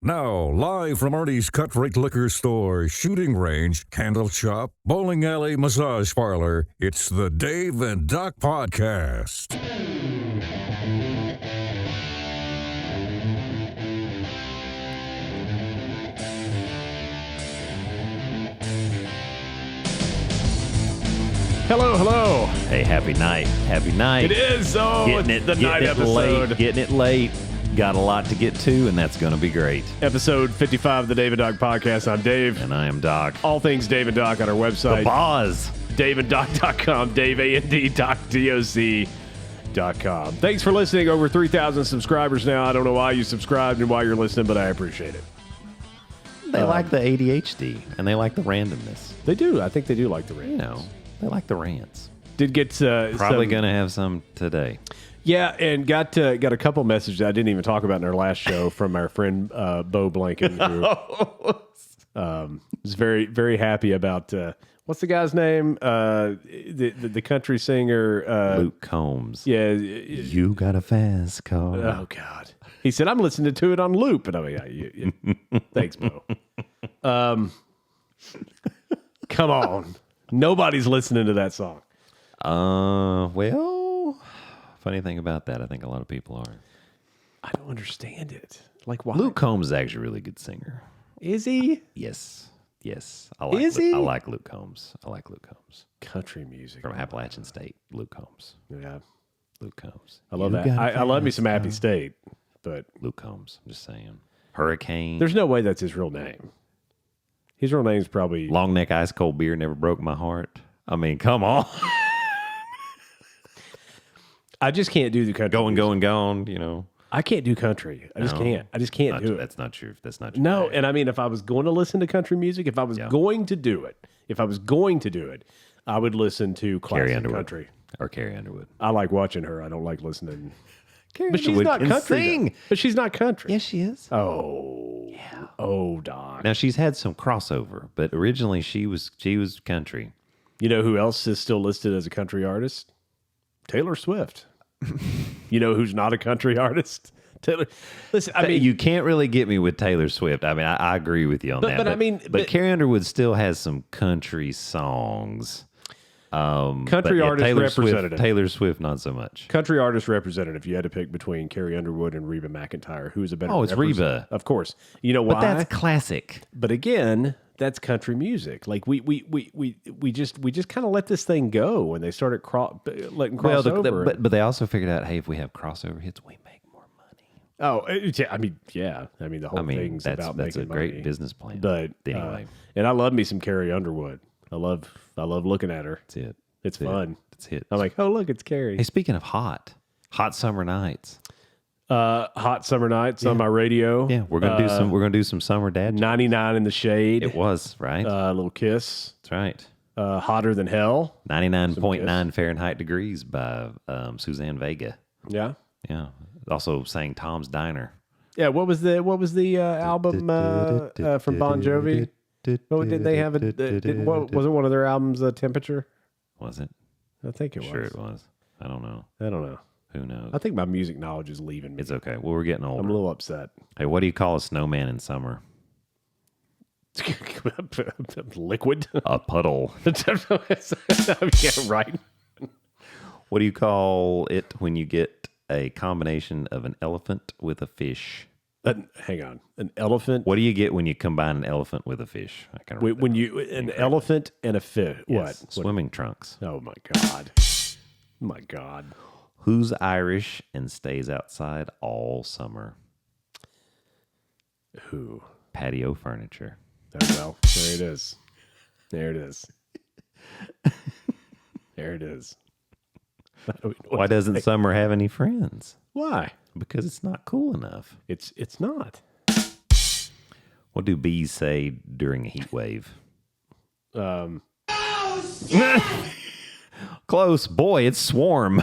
Now, live from Artie's Cut Rate Liquor Store, shooting range, candle shop, bowling alley, massage parlor, it's the Dave and Doc Podcast. Hello, hello. Hey, happy night. Happy night. It is. Oh, it's the night episode. Getting it late. Got a lot to get to, and that's going to be great. Episode 55 of the Dave and Doc Podcast. I'm Dave. And I am Doc. All things Dave and Doc on our website. The Boz. DaveandDoc.com. Dave, A-N-D, Doc, D-O-C.com. Thanks for listening. Over 3,000 subscribers now. I don't know why you subscribed and why you're listening, but I appreciate it. They like the ADHD, and they like the randomness. They do. I think they do like the rants. You know, they like the rants. Did get Probably going to have some today. Yeah, and got a couple messages I didn't even talk about in our last show from our friend Bo Blanken, who was very, very happy about what's the guy's name? The country singer Luke Combs. Yeah, you got a fast car. Oh God, he said I'm listening to it on loop, and I mean, yeah. Thanks, Bo. Come on, nobody's listening to that song. Well, funny thing about that, I think a lot of people are. I don't understand it. Like, why? Luke Combs is actually a really good singer. Is he? Yes. I like Luke Combs. Country music From Appalachian State, Luke Combs. Yeah, Luke Combs. I love that. I love me some Happy State, but Luke Combs. I'm just saying. Hurricane. there's no way that's his real name. His real name's probably Long neck ice cold beer never broke my heart. I mean, come on. I just can't do the country. Going, you know. I can't do country. I just can't. I just can't do it. That's not true. No, and I mean, if I was going to listen to country music, if I was going to do it, I would listen to classic country. Or Carrie Underwood. I like watching her. I don't like listening. Carrie But she's Underwood not can country. sing. But she's not country. Yes, she is. Oh. Yeah. Oh, Doc. Now, she's had some crossover, but originally she was country. You know who else is still listed as a country artist? Taylor Swift. You know who's not a country artist? Taylor. Listen, I mean, you can't really get me with Taylor Swift. I mean, I agree with you on that. But Carrie Underwood still has some country songs. Country artist representative. Taylor Swift, not so much. Country artist representative. You had to pick between Carrie Underwood and Reba McEntire. Who's a better? Oh, it's Reba, of course. You know why? But that's classic. But again, that's country music. Like we just kind of let this thing go when they started letting cross over. But they also figured out, hey, if we have crossover hits, we make more money. Oh, yeah. I mean, the whole thing's about making a money. great business plan. But anyway, and I love me some Carrie Underwood. I love looking at her. That's it. It's fun. That's it. I'm like, oh look, it's Carrie. Hey, speaking of hot summer nights. Hot summer nights on my radio. Yeah, we're gonna do some summer dad jokes. 99 in the shade. It was right. A little kiss. That's right. Hotter than hell. 99.9 Fahrenheit degrees by Suzanne Vega. Yeah. Yeah. Also sang Tom's Diner. Yeah. What was the album from Bon Jovi? Oh, did they have what was it? One of their albums, Temperature? Was it? I think it was. Sure, it was. I don't know. Who knows? I think my music knowledge is leaving me. It's okay. Well, we're getting older. I'm a little upset. Hey, what do you call a snowman in summer? Liquid. A puddle. Yeah, right. What do you call it when you get a combination of an elephant with a fish? Hang on. An elephant. What do you get when you combine an elephant with a fish? I can't remember. When you an elephant and a fish. Yes, What? Swimming trunks. Oh my God. My God. Who's Irish and stays outside all summer? Who? Patio furniture. Well, there it is. There it is. There it is. Why doesn't summer have any friends? Why? Because it's not cool enough. It's not. What do bees say during a heat wave? Close. Boy, it's swarm.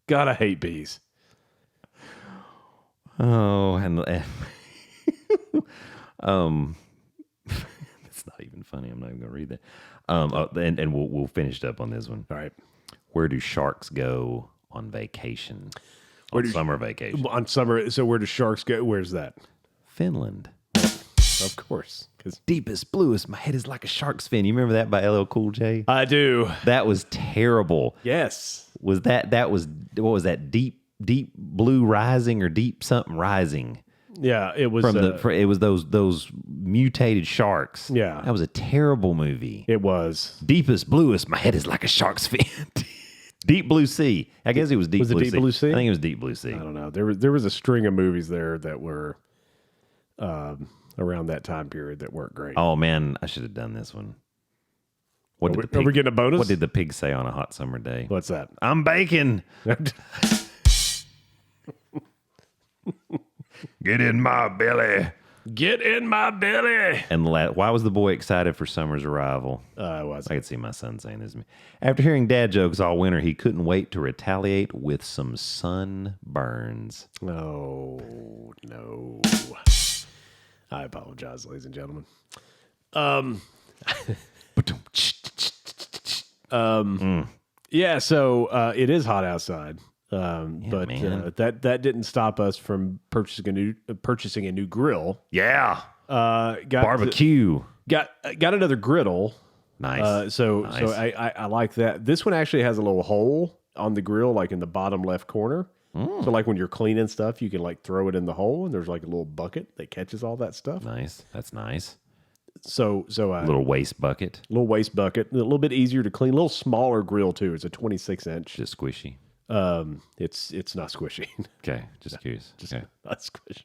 God, I hate bees. Oh, and it's not even funny. I'm not even going to read that. And we'll finish up on this one. All right. Where do sharks go on vacation? Summer vacation. On summer, so where do sharks go? Where's that? Finland. Of course. Because Deepest, bluest, my head is like a shark's fin. You remember that by LL Cool J? I do. That was terrible. Yes. Was what was that? Deep blue rising or deep something rising? Yeah, it was. It was those mutated sharks. Yeah. That was a terrible movie. It was. Deepest, bluest, my head is like a shark's fin. Deep Blue Sea. I guess it was Deep Was it Blue Deep Sea. Blue Sea? I think it was Deep Blue Sea. I don't know. There was a string of movies there that were around that time period that weren't great. Oh man, I should have done this one. Are we getting a bonus? What did the pig say on a hot summer day? What's that? I'm baking. Get in my belly. Get in my belly. And why was the boy excited for summer's arrival? I was. I could see my son saying this to me. After hearing dad jokes all winter, he couldn't wait to retaliate with some sunburns. Oh, no. I apologize, ladies and gentlemen. Yeah, so it is hot outside. But that didn't stop us from purchasing a new grill. Yeah. Got Barbecue. got another griddle. Nice. So Nice. I like that. This one actually has a little hole on the grill, like in the bottom left corner. So like when you're cleaning stuff, you can like throw it in the hole, and there's like a little bucket that catches all that stuff. Nice. That's nice. So A little waste bucket. little waste bucket, a little bit easier to clean, a little smaller grill too. It's a 26-inch. Just squishy. It's not squishy. Okay. Just curious. Okay. Not squishy.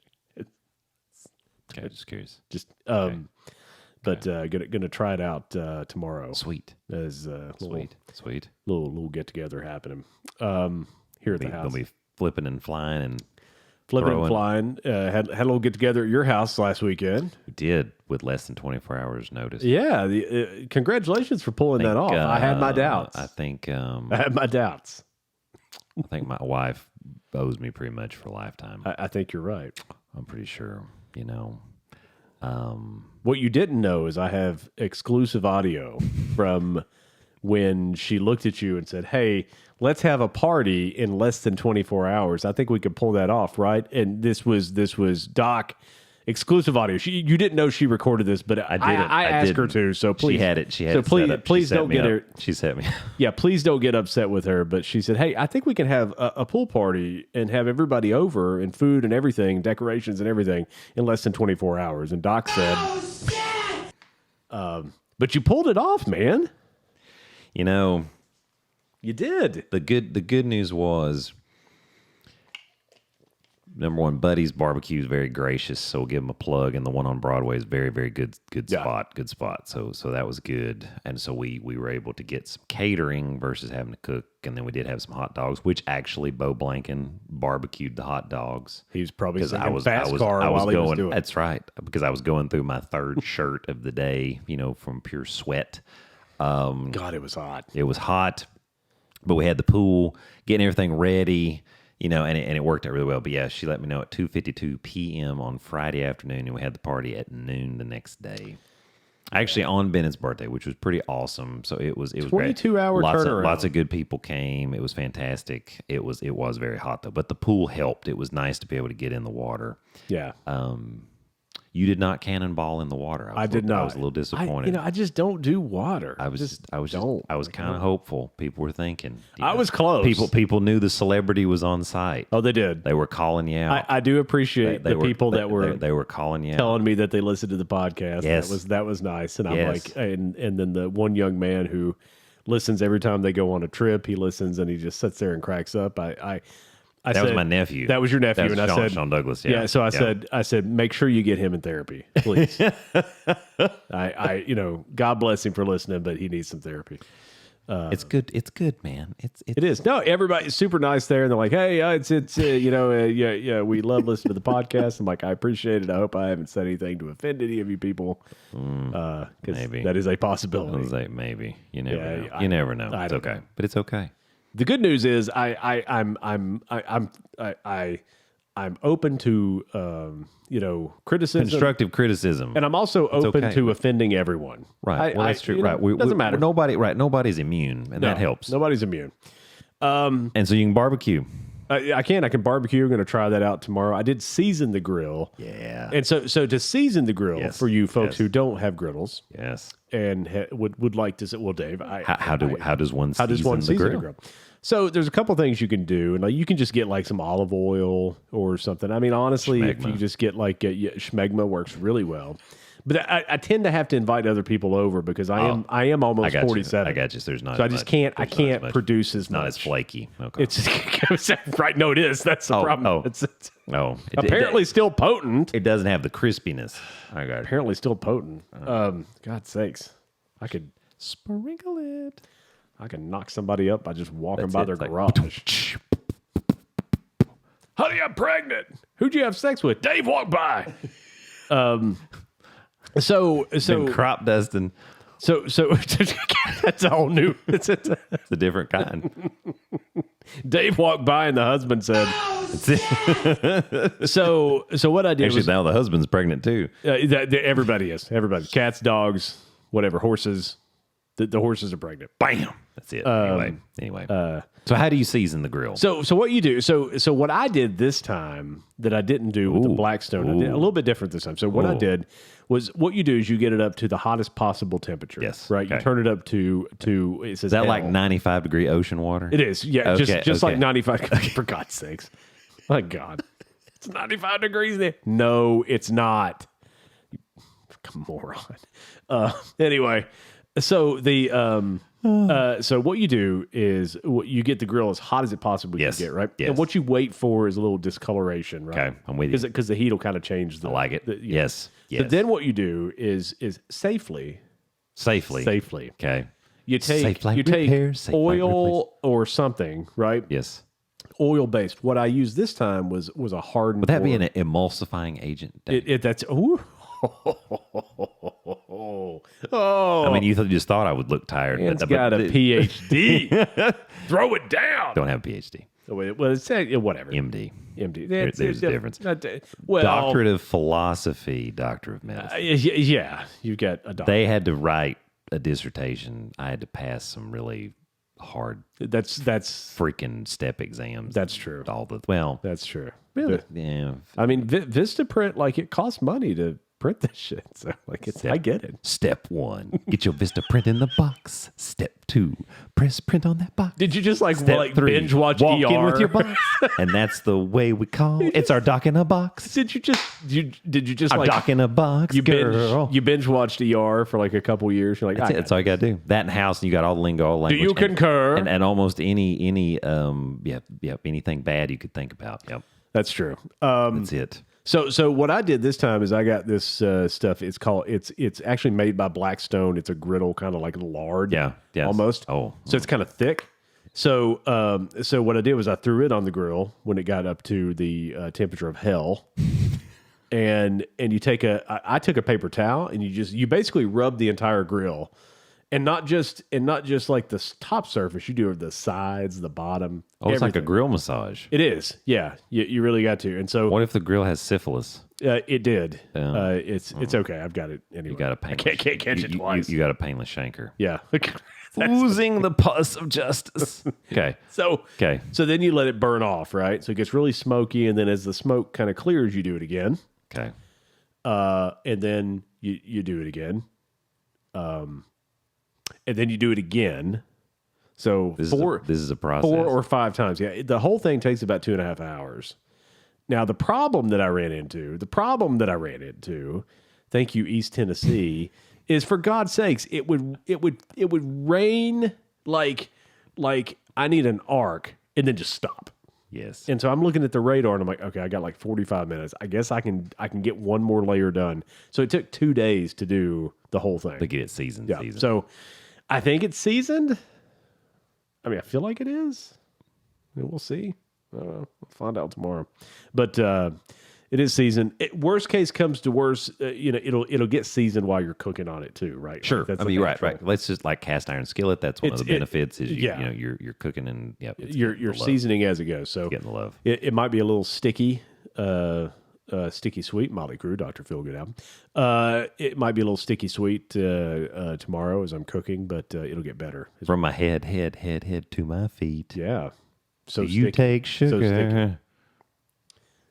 Okay. Just curious. Just but gonna try it out tomorrow. Sweet. As Sweet. little get together happening here at the house. They'll be flipping and flying and Flipping and throwing. flying. Had a little get together at your house last weekend. We did with less than 24 hours notice. Yeah, congratulations for pulling that off. I had my doubts. I think I had my doubts. I think my wife owes me pretty much for a lifetime. I think you're right. I'm pretty sure. What you didn't know is I have exclusive audio from when she looked at you and said, "Hey, let's have a party in less than 24 hours. I think we could pull that off, right?" And this was Doc exclusive audio. You didn't know she recorded this, but I didn't. I asked her to. So please, she had it. So it please, set up. please She set don't me get up. her. She set me. Yeah, please don't get upset with her. But she said, "Hey, I think we can have a pool party and have everybody over and food and everything, decorations and everything in less than 24 hours." And Doc said, "But you pulled it off, man. You did." The good news was, number one, Buddy's Barbecue is very gracious, so we'll give him a plug, and the one on Broadway is very, very good Yeah. spot. So that was good, and so we were able to get some catering versus having to cook, and then we did have some hot dogs, which actually Bo Blanken barbecued the hot dogs. He was probably Because singing Fast Car while he was doing it. That's right, because I was going through my third shirt of the day, from pure sweat. God, it was hot. It was hot, but we had the pool, getting everything ready, and it worked out really well. But yeah, she let me know at 2:52 p.m. on Friday afternoon, and we had the party at noon the next day. Actually, on Bennett's birthday, which was pretty awesome. So it was 22-hour turnaround. Lots of good people came. It was fantastic. It was very hot though, but the pool helped. It was nice to be able to get in the water. Yeah. You did not cannonball in the water. I did not. I was a little disappointed. I just don't do water. I was kind of hopeful. People were thinking. I was close. People knew the celebrity was on site. Oh, they did. They were calling you out. I do appreciate the people that were they were calling you out. telling me that they listened to the podcast. Yes. That was nice. And I'm Yes. like, and then the one young man who listens every time they go on a trip, he listens and he just sits there and cracks up. I That said, was my nephew. That was your nephew, That was and Sean, I said, Sean Douglas. Yeah. So I said, make sure you get him in therapy, please. God bless him for listening, but he needs some therapy. It's good. It's good, man. It is. No, everybody's super nice there, and they're like, "Hey, we love listening to the podcast." I'm like, I appreciate it. I hope I haven't said anything to offend any of you people, because maybe. that is a I possibility. was like, maybe. You never know. Yeah, You never know. I It's don't okay. know. But it's okay. The good news is I'm open to criticism, Constructive criticism. and I'm also open okay. to offending everyone. Right. Well, that's true. Right. Doesn't matter. Nobody's immune, and that helps. Nobody's immune. And so you can barbecue. I can barbecue. I'm going to try that out tomorrow. I did season the grill. Yeah. And so to season the grill Yes. for you folks Yes. who don't have griddles Yes. and would like to say, well, Dave, How does one season the grill? So there's a couple things you can do, and like you can just get like some olive oil or something. I mean, honestly, if you just get like schmegma works really well. But I tend to have to invite other people over because I am almost 47. I got you. There's not. So I as just much. can't. I There's can't not as much. produce as Not much. as flaky. Okay. It's right. No, it is. That's the problem. It's apparently still potent. It doesn't have the crispiness. I got it. Apparently still potent. God's sakes, I could sprinkle it. I can knock somebody up by just walking by their garage. Honey, I'm pregnant. Who'd you have sex with? Dave walked by. So Been crop dusting. So that's all new. It's It's a different kind. Dave walked by and the husband said, so what I did Actually, was now the husband's pregnant too. everybody is. Everybody. Cats, dogs, whatever, horses. The horses are pregnant. Bam. That's it. Anyway. So how do you season the grill? So what you do? So what I did this time that I didn't do with the Blackstone, I did a little bit different this time. So what I did was what you do is you get it up to the hottest possible temperature. Yes. Right. Okay. You turn it up to it says Is that L. like 95-degree ocean water? It is. Yeah. Okay, Just like okay. 95. For God's sakes. My God. It's 95 degrees there. No, it's not. You moron. Anyway, so the so what you do is you get the grill as hot as it possibly Yes. can get, right? Yes. And what you wait for is a little discoloration, right? Okay, I'm with you. Because the heat will kind of change the. I like it. Yes. So then what you do is safely. Safely. Okay. You take Safe like you take repair, safe like oil or something, right? Yes. Oil based. What I used this time was a hardened. Would that be board. an emulsifying agent? That's ooh. Oh, I mean, you just thought I would look tired. it's got a PhD. Throw it down. Don't have a PhD. Well, it's whatever. MD. MD. There's a difference. Well, Doctorate of philosophy, doctor of medicine. yeah, you get a doctor. They had to write a dissertation. I had to pass some really hard That's freaking step exams. That's true. That's true. really, yeah. I mean, Vistaprint, like it costs money to print this shit. So like I get it. Step 1, get your Vista print in the box. Step 2, press print on that box. Did you just like Step 3, binge watch walk ER in with your box, and that's the way we call it. It's our doc in a box. Did you just Our like doc in a box, you girl. binge watched ER for like a couple years? You're like, That's it. That's all you got to do. That in house, and you got all the lingo, all the do language. you concur? And almost any anything bad you could think about. Yep, That's true. that's it. So what I did this time is I got this stuff. It's actually made by Blackstone. It's a griddle, kind of like lard. Yeah, yes. almost. Oh. So it's kind of thick. So what I did was I threw it on the grill when it got up to the temperature of hell. And you take I took a paper towel and you basically rub the entire grill. And not just like the top surface, you do the sides, the bottom. Oh, it's like a everything. grill massage. It is, yeah. You really got to. And so What if the grill has syphilis? it did. Yeah. It's okay. I've got it anyway. You got a I painless. can't catch it twice. You got a painless shanker. Yeah. Oozing the pus of justice. Okay. So then you let it burn off, right? So it gets really smoky, and then as the smoke kind of clears, you do it again. Okay. And then you do it again. And then you do it again. So This is a process. 4 or 5 times. Yeah. The whole thing takes about 2.5 hours. Now, the problem that I ran into, thank you, East Tennessee, is for God's sakes, it would rain like I need an arc and then just stop. Yes. And so I'm looking at the radar and I'm like, okay, I got like 45 minutes. I guess I can get one more layer done. So it took 2 days to do the whole thing. To get it seasoned. Yeah. So I think it's seasoned. I mean, I feel like it is. I mean, we'll see. We'll find out tomorrow. But it is seasoned. Worst case comes to worst, it'll get seasoned while you're cooking on it too, right? Sure. Like, that's I the mean, right. natural- Let's just like cast iron skillet. That's one of the benefits is you're cooking and You're seasoning as it goes. So getting the love. It might be a little sticky sticky sweet. Motley Crue, Dr. Feelgood album. It might be a little sticky sweet tomorrow as I'm cooking, but it'll get better. From my head to my feet. Yeah. So you sticky. take sugar. So sticky.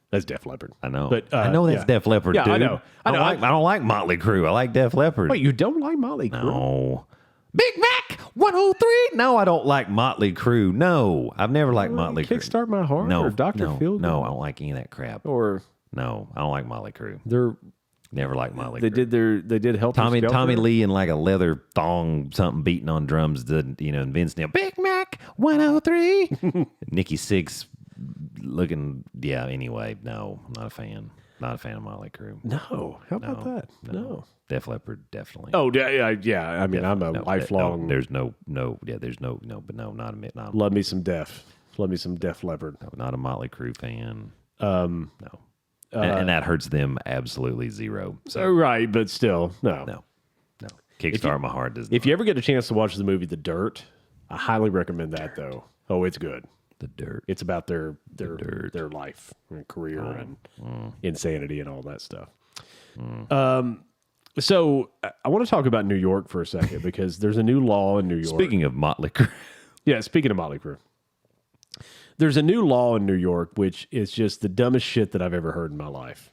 That's Def Leppard. I know. But, I know that's yeah. Def Leppard, Yeah, dude. I know. I don't like Motley Crue. I like Def Leppard. Wait, you don't like Motley Crue? No. Big Mac 103. No, I don't like Motley Crue. No, I've never liked Motley Crue. Kickstart My Heart or Dr. Feelgood? No, I don't like any of that crap. Or No, I don't like Motley Crue. they're Never liked Motley they Crue. did Helter Tommy Skelter? Lee in like a leather thong, something beating on drums. And Vince Neil, Big Mac 103. Nikki Sixx looking. Yeah. Anyway, no, I'm not a fan. Not a fan of Motley Crue. No. How about that? No. Def Leppard, definitely. Oh, yeah. I mean, I'm a lifelong. There's no. But no, not a not. Love me some Def. Love me some Def Leppard. No, not a Motley Crue fan. No. And that hurts them absolutely zero. So Right, but still, no. no. Kickstart My Heart does. If you ever get a chance to watch the movie The Dirt, I highly recommend that. Though, oh, it's good. The Dirt. It's about their life and career and insanity and all that stuff. So I want to talk about New York for a second because there's a new law in New York. Speaking of Motley Crue. Yeah, speaking of Motley Crue. There's a new law in New York, which is just the dumbest shit that I've ever heard in my life.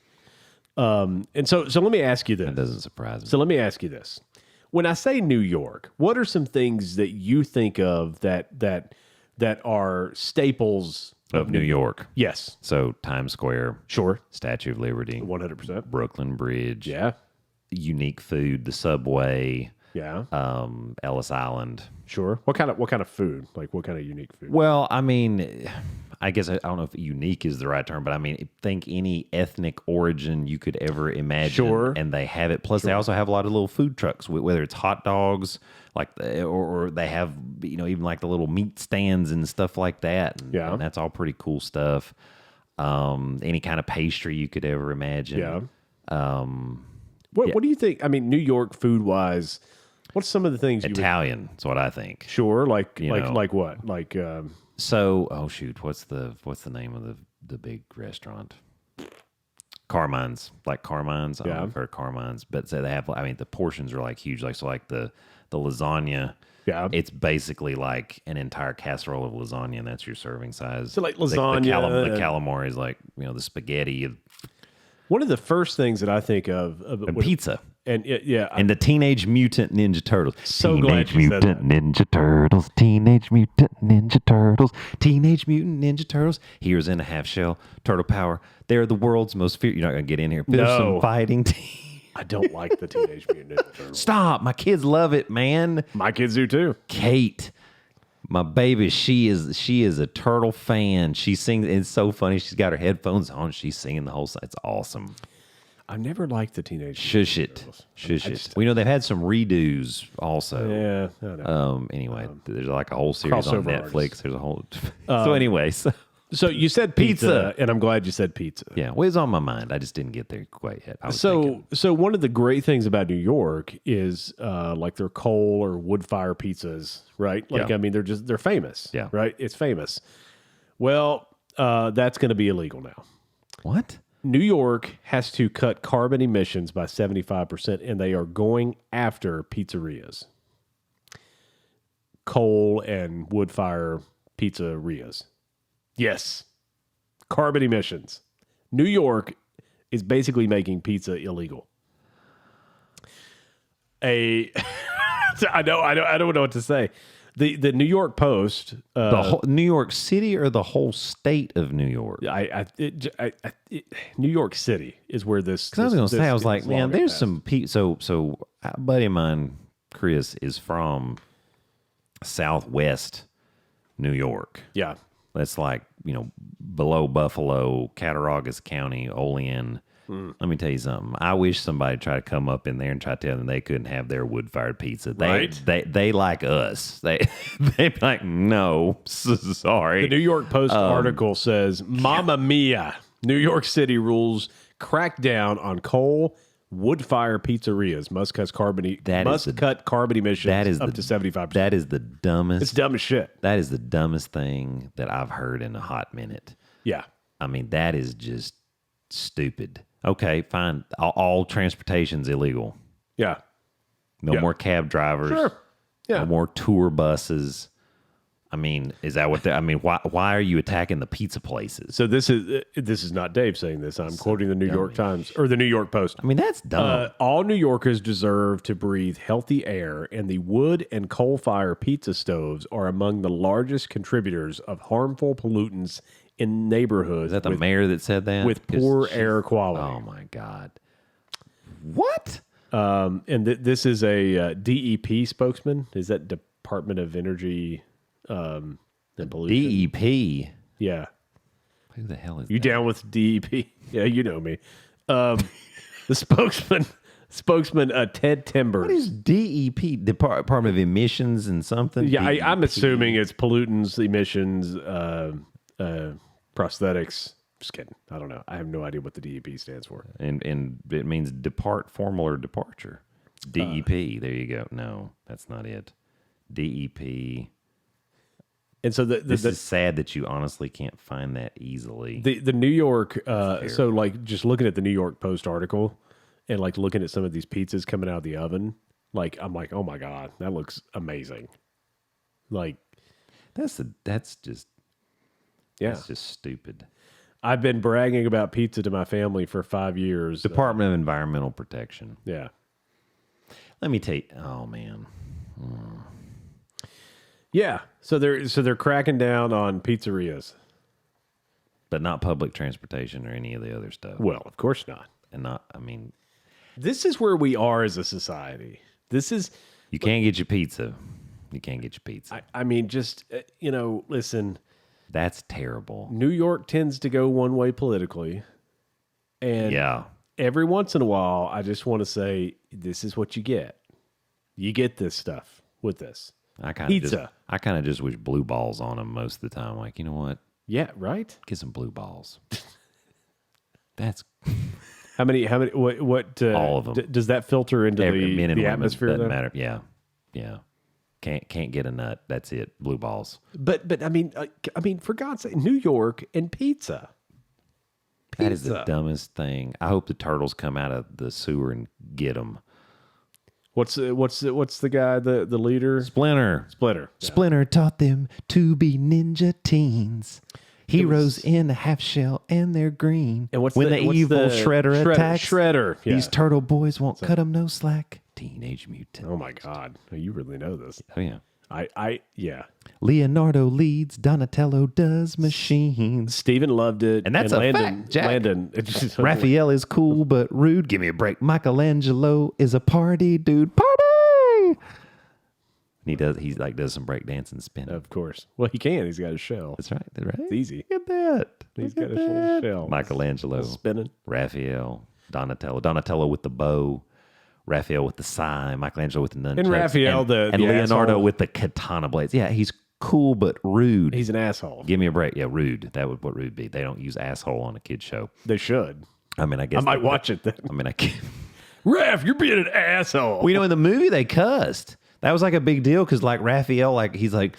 And so let me ask you this. That doesn't surprise me. So let me ask you this. When I say New York, what are some things that you think of that are staples of New York. Yes. So Times Square. Sure. Statue of Liberty. 100%. Brooklyn Bridge. Yeah. Unique food. The Subway. Yeah. Ellis Island. Sure. What kind of food? Like what kind of unique food? Well, I mean, I guess I don't know if unique is the right term, but I mean, think any ethnic origin you could ever imagine. Sure. And they have it. Plus, they also have a lot of little food trucks, whether it's hot dogs, like, or they have, even like the little meat stands and stuff like that. And that's all pretty cool stuff. Any kind of pastry you could ever imagine. Yeah. What do you think? I mean, New York food wise, what's some of the things Italian? That's what I think. Sure, like what? Like so. Oh shoot, what's the name of the big restaurant? Carmine's, like Carmine's. Yeah, I've heard Carmine's, but so they have. I mean, the portions are like huge. Like the lasagna. Yeah, it's basically like an entire casserole of lasagna, and that's your serving size. So like lasagna, the calamari is like the spaghetti. One of the first things that I think of pizza. And and the Teenage Mutant Ninja Turtles. So Teenage glad you said Mutant Ninja Turtles. Teenage Mutant Ninja Turtles. Teenage Mutant Ninja Turtles. Heroes in a half shell. Turtle power. They're the world's most feared. You're not gonna get in here. There's some fighting team. I don't like the Teenage Mutant Ninja Turtles. Stop! My kids love it, man. My kids do too. Kate, my baby, she is a turtle fan. She sings. It's so funny. She's got her headphones on. She's singing the whole song. It's awesome. I never liked the Teenage Shush Mutant it. Turtles. Shush it. Well, they've had some redos also. Yeah. I know. Anyway, there's like a whole series on Netflix. Artists. There's a whole. So anyway, So you said pizza, and I'm glad you said pizza. Yeah, well, it was on my mind. I just didn't get there quite yet. So one of the great things about New York is like their coal or wood fire pizzas, right? Like, I mean, they're famous. Yeah. Right? It's famous. Well, that's going to be illegal now. What? New York has to cut carbon emissions by 75%, and they are going after pizzerias. Coal and wood fire pizzerias. Yes. Carbon emissions. New York is basically making pizza illegal. I don't know what to say. The New York Post, The whole, New York City or the whole state of New York? New York City is where this. Because I was going to say, I was like, man, there's passed. some So a buddy of mine, Chris, is from Southwest New York. Yeah. That's like, below Buffalo, Cattaraugus County, Olean. Let me tell you something. I wish somebody tried to come up in there and try to tell them they couldn't have their wood-fired pizza. They like us. They'd be like, no, sorry. The New York Post article says, Mamma Mia, New York City rules crack down on coal, wood-fire pizzerias. Must cut carbon emissions up to 75%. That is the dumbest. It's dumb as shit. That is the dumbest thing that I've heard in a hot minute. Yeah. I mean, that is just stupid. Okay, fine. All transportation's illegal. Yeah. No more cab drivers. Sure. Yeah. No more tour buses. I mean, is that what? I mean, why are you attacking the pizza places? So this is not Dave saying this. I'm quoting the New York Times or the New York Post. I mean, that's dumb. All New Yorkers deserve to breathe healthy air, and the wood and coal fire pizza stoves are among the largest contributors of harmful pollutants in neighborhoods. Is that the mayor that said that? With poor air quality? Oh my God! What? And this is a DEP spokesman. Is that Department of Energy and Pollution? DEP. Yeah. Who the hell is You that? down with DEP? Yeah, you know me. The spokesman Ted Timbers. What is DEP? Department of Emissions and something? Yeah, DEP. I'm assuming it's pollutants, emissions, prosthetics. Just kidding. I don't know. I have no idea what the DEP stands for. And it means depart, formal, or departure. It's DEP. There you go. No, that's not it. DEP. And so This is sad that you honestly can't find that easily. the New York, so like just looking at the New York Post article and like looking at some of these pizzas coming out of the oven, like I'm like, oh my God, that looks amazing. Like That's just stupid. I've been bragging about pizza to my family for 5 years. Department of Environmental Protection. Yeah. Let me tell you. Oh man. Yeah. So they're cracking down on pizzerias. But not public transportation or any of the other stuff. Well, of course not. And not. I mean, This is where we are as a society. This is, you can't get your pizza. You can't get your pizza. I mean, just, listen, That's terrible. New York tends to go one way politically. And Yeah. every once in a while, I just want to say, this is what you get. You get this stuff with this. Pizza. I kind of just wish blue balls on them most of the time. Like, you know what? Yeah, right? Get some blue balls. That's How many, what All of them. Does that filter into every men and the women. atmosphere? Doesn't Then? matter. Yeah. Yeah. Can't get a nut. That's it. Blue balls. But I mean, for God's sake, New York and pizza. That is the dumbest thing. I hope the turtles come out of the sewer and get them. What's the guy, the leader? Splinter. Splinter. Splinter taught them to be ninja teens. Heroes in a half shell and they're green. And what's when the evil Shredder attacks, Shredder. Yeah. these turtle boys won't cut them no slack. Teenage Mutant. Oh my God, you really know this. Oh yeah. Yeah. Leonardo leads, Donatello does machines. Steven loved it, And that's a fact, Jack. Landon. Raphael is cool but rude. Give me a break. Michelangelo is a party dude. Party. And he does some breakdancing spinning. Of course. Well, he can. He's got a shell. That's right. It's easy. Look at that. He's Look got at a little that. shell. Michelangelo. Spinning. Raphael. Donatello with the bow. Raphael with the sign. Michelangelo with the nunchucks. And Raphael, and the Leonardo asshole. with the katana blades. Yeah, he's cool but rude. He's an asshole. Give me a break. Yeah, rude. That would what rude be. They don't use asshole on a kid's show. They should. I mean, I guess I might watch it then. I mean, I can't. Raph, you're being an asshole. Well, in the movie they cussed. That was like a big deal because like Raphael, like he's like,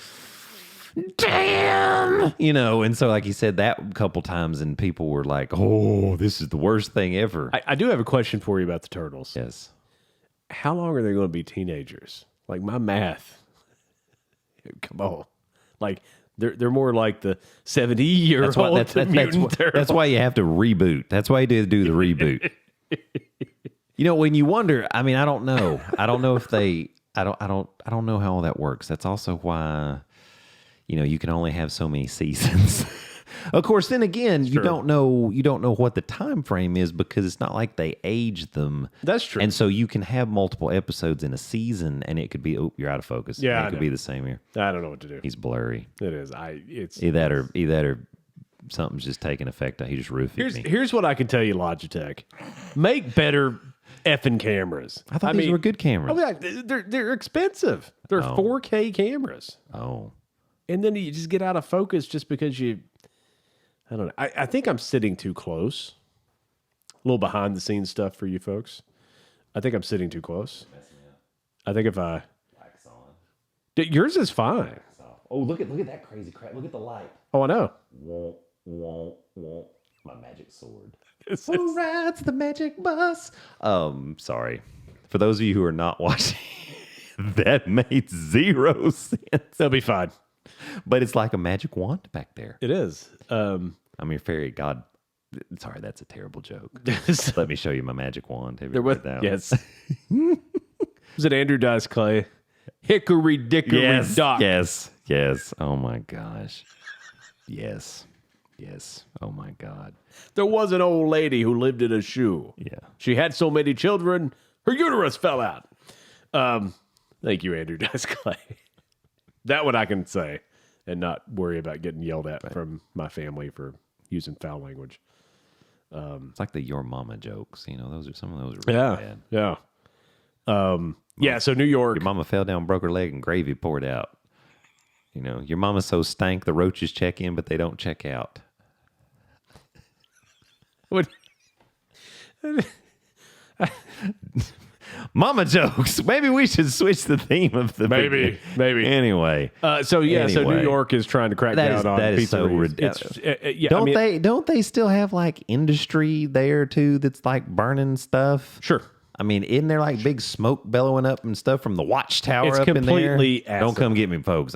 damn, and so like he said that a couple times, and people were like, oh, this is the worst thing ever. I do have a question for you about the turtles. Yes. How long are they going to be teenagers? Like my math. Come on. Like they're more like the 70-year-old That's why you have to reboot. That's why you do the reboot. When you wonder, I mean, I don't know. I don't know if they. I don't know how all that works. That's also why, you can only have so many seasons. Of course, then again, you don't know what the time frame is because it's not like they age them. That's true. And so you can have multiple episodes in a season, and it could be you're out of focus. Yeah, it could be the same here. I don't know what to do. He's blurry. It is. It's Either that or something's just taking effect. He just roofied me. Here's what I can tell you, Logitech: make better effing cameras. I thought these were good cameras. They're expensive. They're 4K cameras. Oh, and then you just get out of focus just because you. I don't know. I think I'm sitting too close. A little behind the scenes stuff for you folks. I think I'm sitting too close. I think if I. Yours is fine. Oh, look at that crazy crap. Look at the light. Oh, I know. My magic sword. Who rides the magic bus? Sorry. For those of you who are not watching, that made zero sense. That'll be fine. But it's like a magic wand back there. It is. I'm your fairy god. Sorry, that's a terrible joke. Let me show you my magic wand. Have you was, read that? yes. Was it Andrew Dice Clay? Hickory dickory Yes. dock. Yes. Yes. Oh my gosh. Yes. Yes. Oh my God. There was an old lady who lived in a shoe. Yeah. She had so many children, her uterus fell out. Thank you, Andrew Dice Clay. That one I can say and not worry about getting yelled at from my family for using foul language. It's like the your mama jokes. You know, some of those are really bad. Yeah. Yeah, so New York. Your mama fell down, broke her leg, and gravy poured out. You know, your mama's so stank the roaches check in, but they don't check out. What? Mama jokes. Maybe we should switch the theme of the Maybe. Anyway. So New York is trying to crack down on that is pizza. so ridiculous. Yeah, Don't they still have like industry there too that's like burning stuff? Sure. I mean, isn't there like big smoke bellowing up and stuff from the watchtower It's up in there? completely Don't acid. come get me, folks.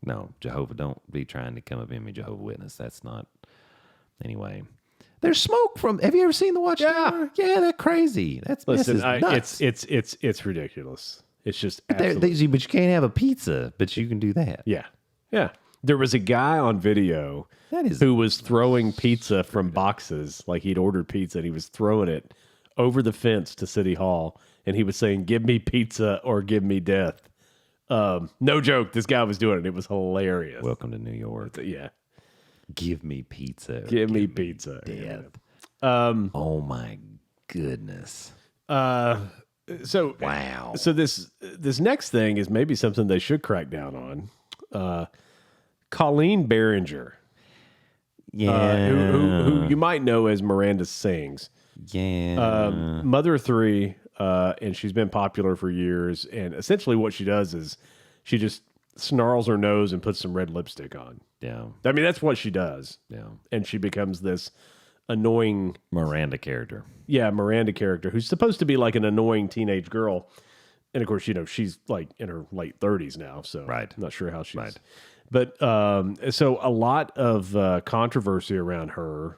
No, Jehovah, don't be trying to come up in me, Jehovah Witness. That's not. Anyway, there's smoke from. Have you ever seen the watchtower? Yeah, they're crazy. This Listen, is nuts. it's ridiculous. It's just But absolutely. but you can't have a pizza, but you can do that. Yeah. There was a guy on video who was throwing pizza from boxes, like he'd ordered pizza, and he was throwing it over the fence to City Hall, and he was saying, "Give me pizza or give me death." No joke, this guy was doing it. It was hilarious. Welcome to New York. Yeah. Give me pizza. Give me pizza. Death. Oh my goodness. So Wow. So this next thing is maybe something they should crack down on. Colleen Behringer, Yeah. who you might know as Miranda Sings, Yeah. mother of three, and she's been popular for years. And essentially, what she does is she just snarls her nose and puts some red lipstick on. Yeah. I mean, that's what she does. Yeah. And she becomes this annoying, Miranda character. Miranda character who's supposed to be like an annoying teenage girl. And of course, she's like in her late 30s now. So Right. I'm not sure how she's. Right. But so a lot of controversy around her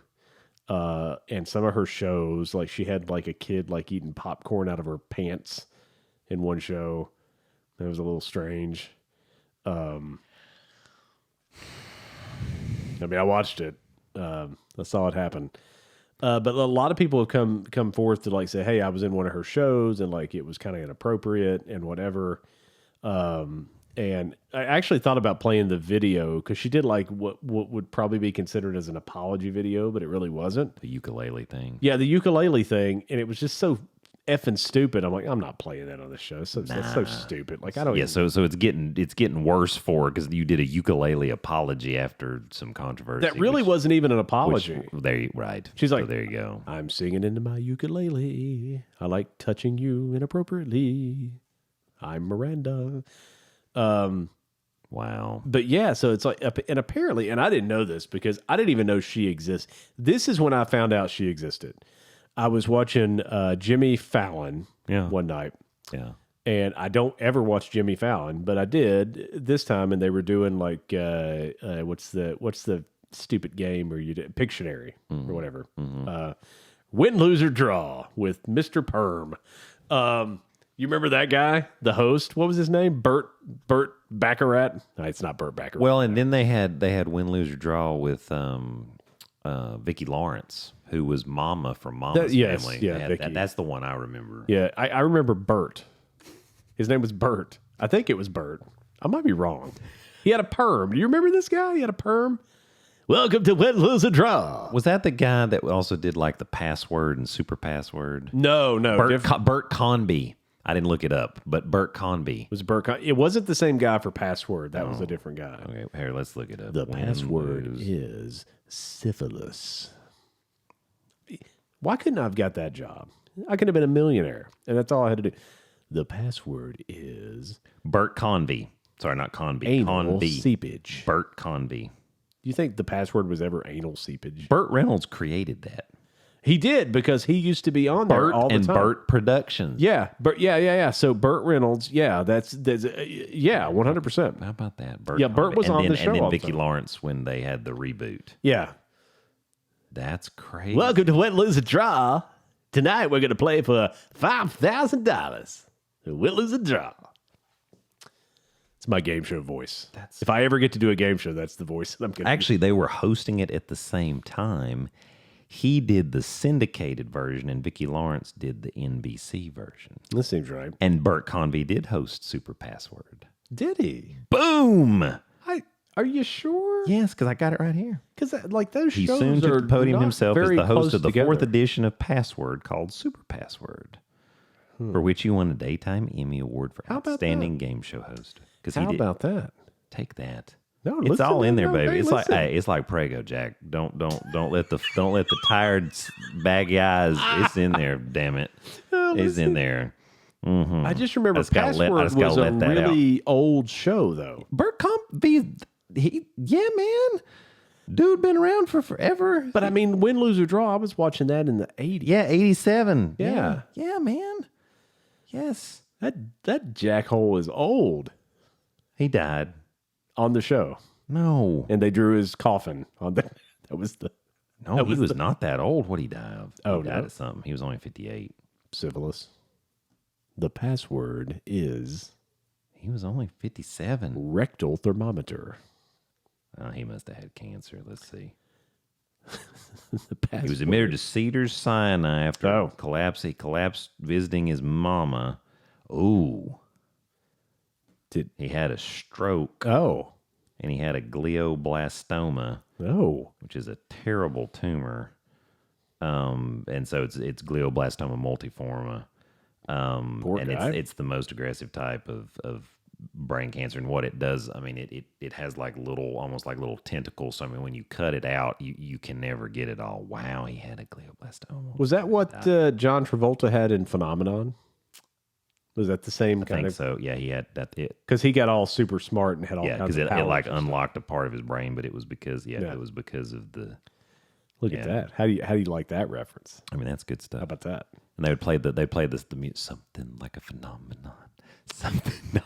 and some of her shows. Like she had like a kid like eating popcorn out of her pants in one show. That was a little strange. I mean, I watched it. I saw it happen. But a lot of people have come forth to like say, "Hey, I was in one of her shows and like it was kind of inappropriate and whatever." And I actually thought about playing the video because she did like what would probably be considered as an apology video, but it really wasn't. The ukulele thing. Yeah, the ukulele thing, and it was just so effing stupid. I'm like, I'm not playing that on this show. That's so stupid. Like I don't. Yeah, even, so it's getting worse for because you did a ukulele apology after some controversy. that really wasn't even an apology. Right. She's like, so there you go. I'm singing into my ukulele. I like touching you inappropriately. I'm Miranda. Wow. But yeah, so it's like, and apparently, and I didn't know this because I didn't even know she exists. This is when I found out she existed. I was watching Jimmy Fallon one night. Yeah. And I don't ever watch Jimmy Fallon, but I did this time, and they were doing like what's the stupid game where you did Pictionary or whatever. Win, lose, or draw with Mr. Perm. You remember that guy, the host? What was his name? Bert Baccarat? No, it's not Bert Baccarat. Well, and then they had win, lose, or draw with Vicki Lawrence, who was Mama from Mama's yes, Family. yeah, Vicki. That's the one I remember. Yeah, I remember Bert. His name was Bert. I think it was Bert. I might be wrong. He had a perm. Do you remember this guy? He had a perm. Welcome to Win, Lose, or Draw. Was that the guy that also did like the password and super password? No. Bert Conby. I didn't look it up, but Bert Conby. Was Bert? It wasn't the same guy for password. That was a different guy. Okay, here, let's look it up. The Win, password lose. is syphilis. Why couldn't I have got that job? I could have been a millionaire, and that's all I had to do. The password is Bert Conby. Sorry, not Conby. anal Conby. seepage. Bert Conby. Do you think the password was ever anal seepage? Burt Reynolds created that. He did, because he used to be on there Burt all the and time. Burt Productions. Yeah, yeah. So Burt Reynolds, that's 100%. How about that? Burt Yeah, Burt was on the show And then all the Vicki time. Lawrence when they had the reboot. Yeah. That's crazy. Welcome to Win, Lose, or Draw. Tonight we're going to play for $5,000. Win, Lose, or Draw. It's my game show voice. If I ever get to do a game show, that's the voice that I'm going to Actually, they were hosting it at the same time. He did the syndicated version, and Vicki Lawrence did the NBC version. This seems right. And Burt Convey did host Super Password. Did he? Boom! Are you sure? Yes, because I got it right here. Because like those He shows soon took are the podium not himself as very the host close of the together. 4th edition of Password called Super Password, for which you won a Daytime Emmy Award for about Outstanding Game Show Host. Because How about that? Take that. No, It's listen, all in there, no, baby. hey, It's like, listen. hey, it's like Prego, Jack. Don't let the tired baggy eyes. It's in there. Damn it, it's in there. Mm-hmm. I just remember I just gotta Password let- was a let that really old show, though. Burt Convey, yeah, man, dude, been around for forever. But I mean, Win, Lose, or Draw, I was watching that in the 80s. Yeah, 87. Yeah. yeah, man. Yes, That jackhole is old he died. on the show. No, And they drew his coffin on the. That was the no, he was not that old. What he died of? Oh, he died no? of something. He was only 58. syphilis. The password is He was only 57. rectal thermometer. He must have had cancer. Let's see. The password. He was admitted to Cedars Sinai after Oh. collapse. He collapsed visiting his mama. Ooh. He had a stroke, Oh. and he had a glioblastoma, Oh. which is a terrible tumor. And so it's glioblastoma multiforme. Poor and guy. it's the most aggressive type of brain cancer. And what it does, I mean, it has like almost like little tentacles. So I mean, when you cut it out, you can never get it all. Wow, he had a glioblastoma. Was that what John Travolta had in Phenomenon? Was that the same I kind think of? so. Yeah, he had that. Because he got all super smart and had all Yeah, kinds because of it like powers and stuff. unlocked a part of his brain, but it was because Yeah. it was because of the. Look at that. How do you like that reference? I mean, that's good stuff. How about that? And they played the music, something like a phenomenon, something. No,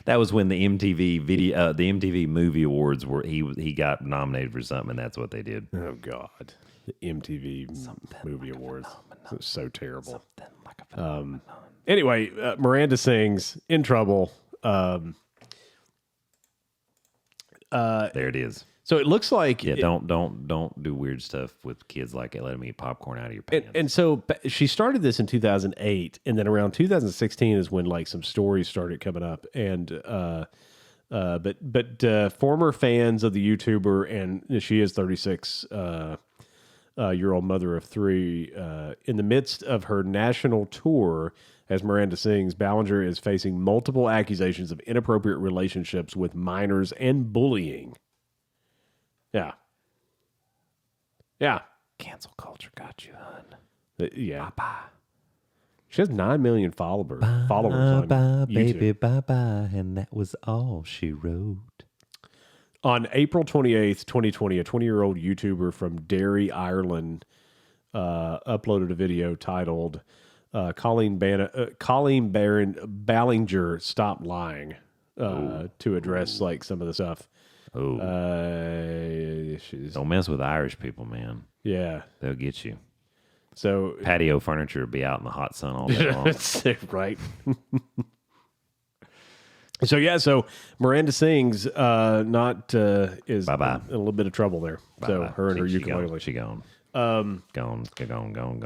that was when the MTV the MTV Movie Awards were. He got nominated for something, and that's what they did. Oh God, the MTV Movie Awards. It was so terrible. Something like a phenomenon. Anyway, Miranda sings "In Trouble." There it is. So it looks like Yeah, don't do weird stuff with kids like it. Let them eat popcorn out of your pants. And so she started this in 2008, and then around 2016 is when like some stories started coming up. And but former fans of the YouTuber, and she is 36 year old mother of three. In the midst of her national tour, as Miranda sings, Ballinger is facing multiple accusations of inappropriate relationships with minors and bullying. Yeah. Yeah. Cancel culture got you, hun. Yeah. Bye. She has 9 million followers on Bye, YouTube. baby, bye bye, and that was all she wrote. On April 28th, 2020, a 20-year-old YouTuber from Derry, Ireland, uploaded a video titled Colleen Ballinger Stop Lying to address like some of the stuff. Oh, She's, don't mess with Irish people, man. yeah. They'll get you. So, Patio furniture will be out in the hot sun all day long. right. So Miranda sings is Bye-bye. in a little bit of trouble there. So Bye-bye. her and her She ukulele. She gone. Gone.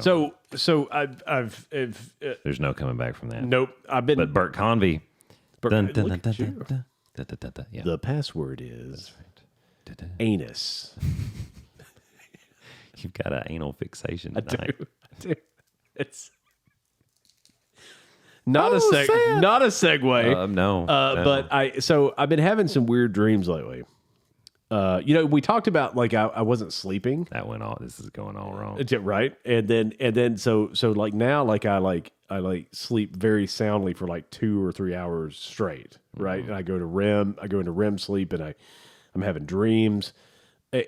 So I've There's no coming back from that. nope. I've been. But Burt Convey. Look Dun, at dun, dun, dun, you. dun, dun, dun, dun, dun, dun. Yeah. The password is anus. You've got an anal fixation tonight. I do. It's not a segue. No. But I've been having some weird dreams lately. We talked about like I wasn't sleeping. That went all. This is going all wrong. Right. And then so like now like I sleep very soundly for like 2 or 3 hours straight. Right. And I go into REM sleep and I'm having dreams.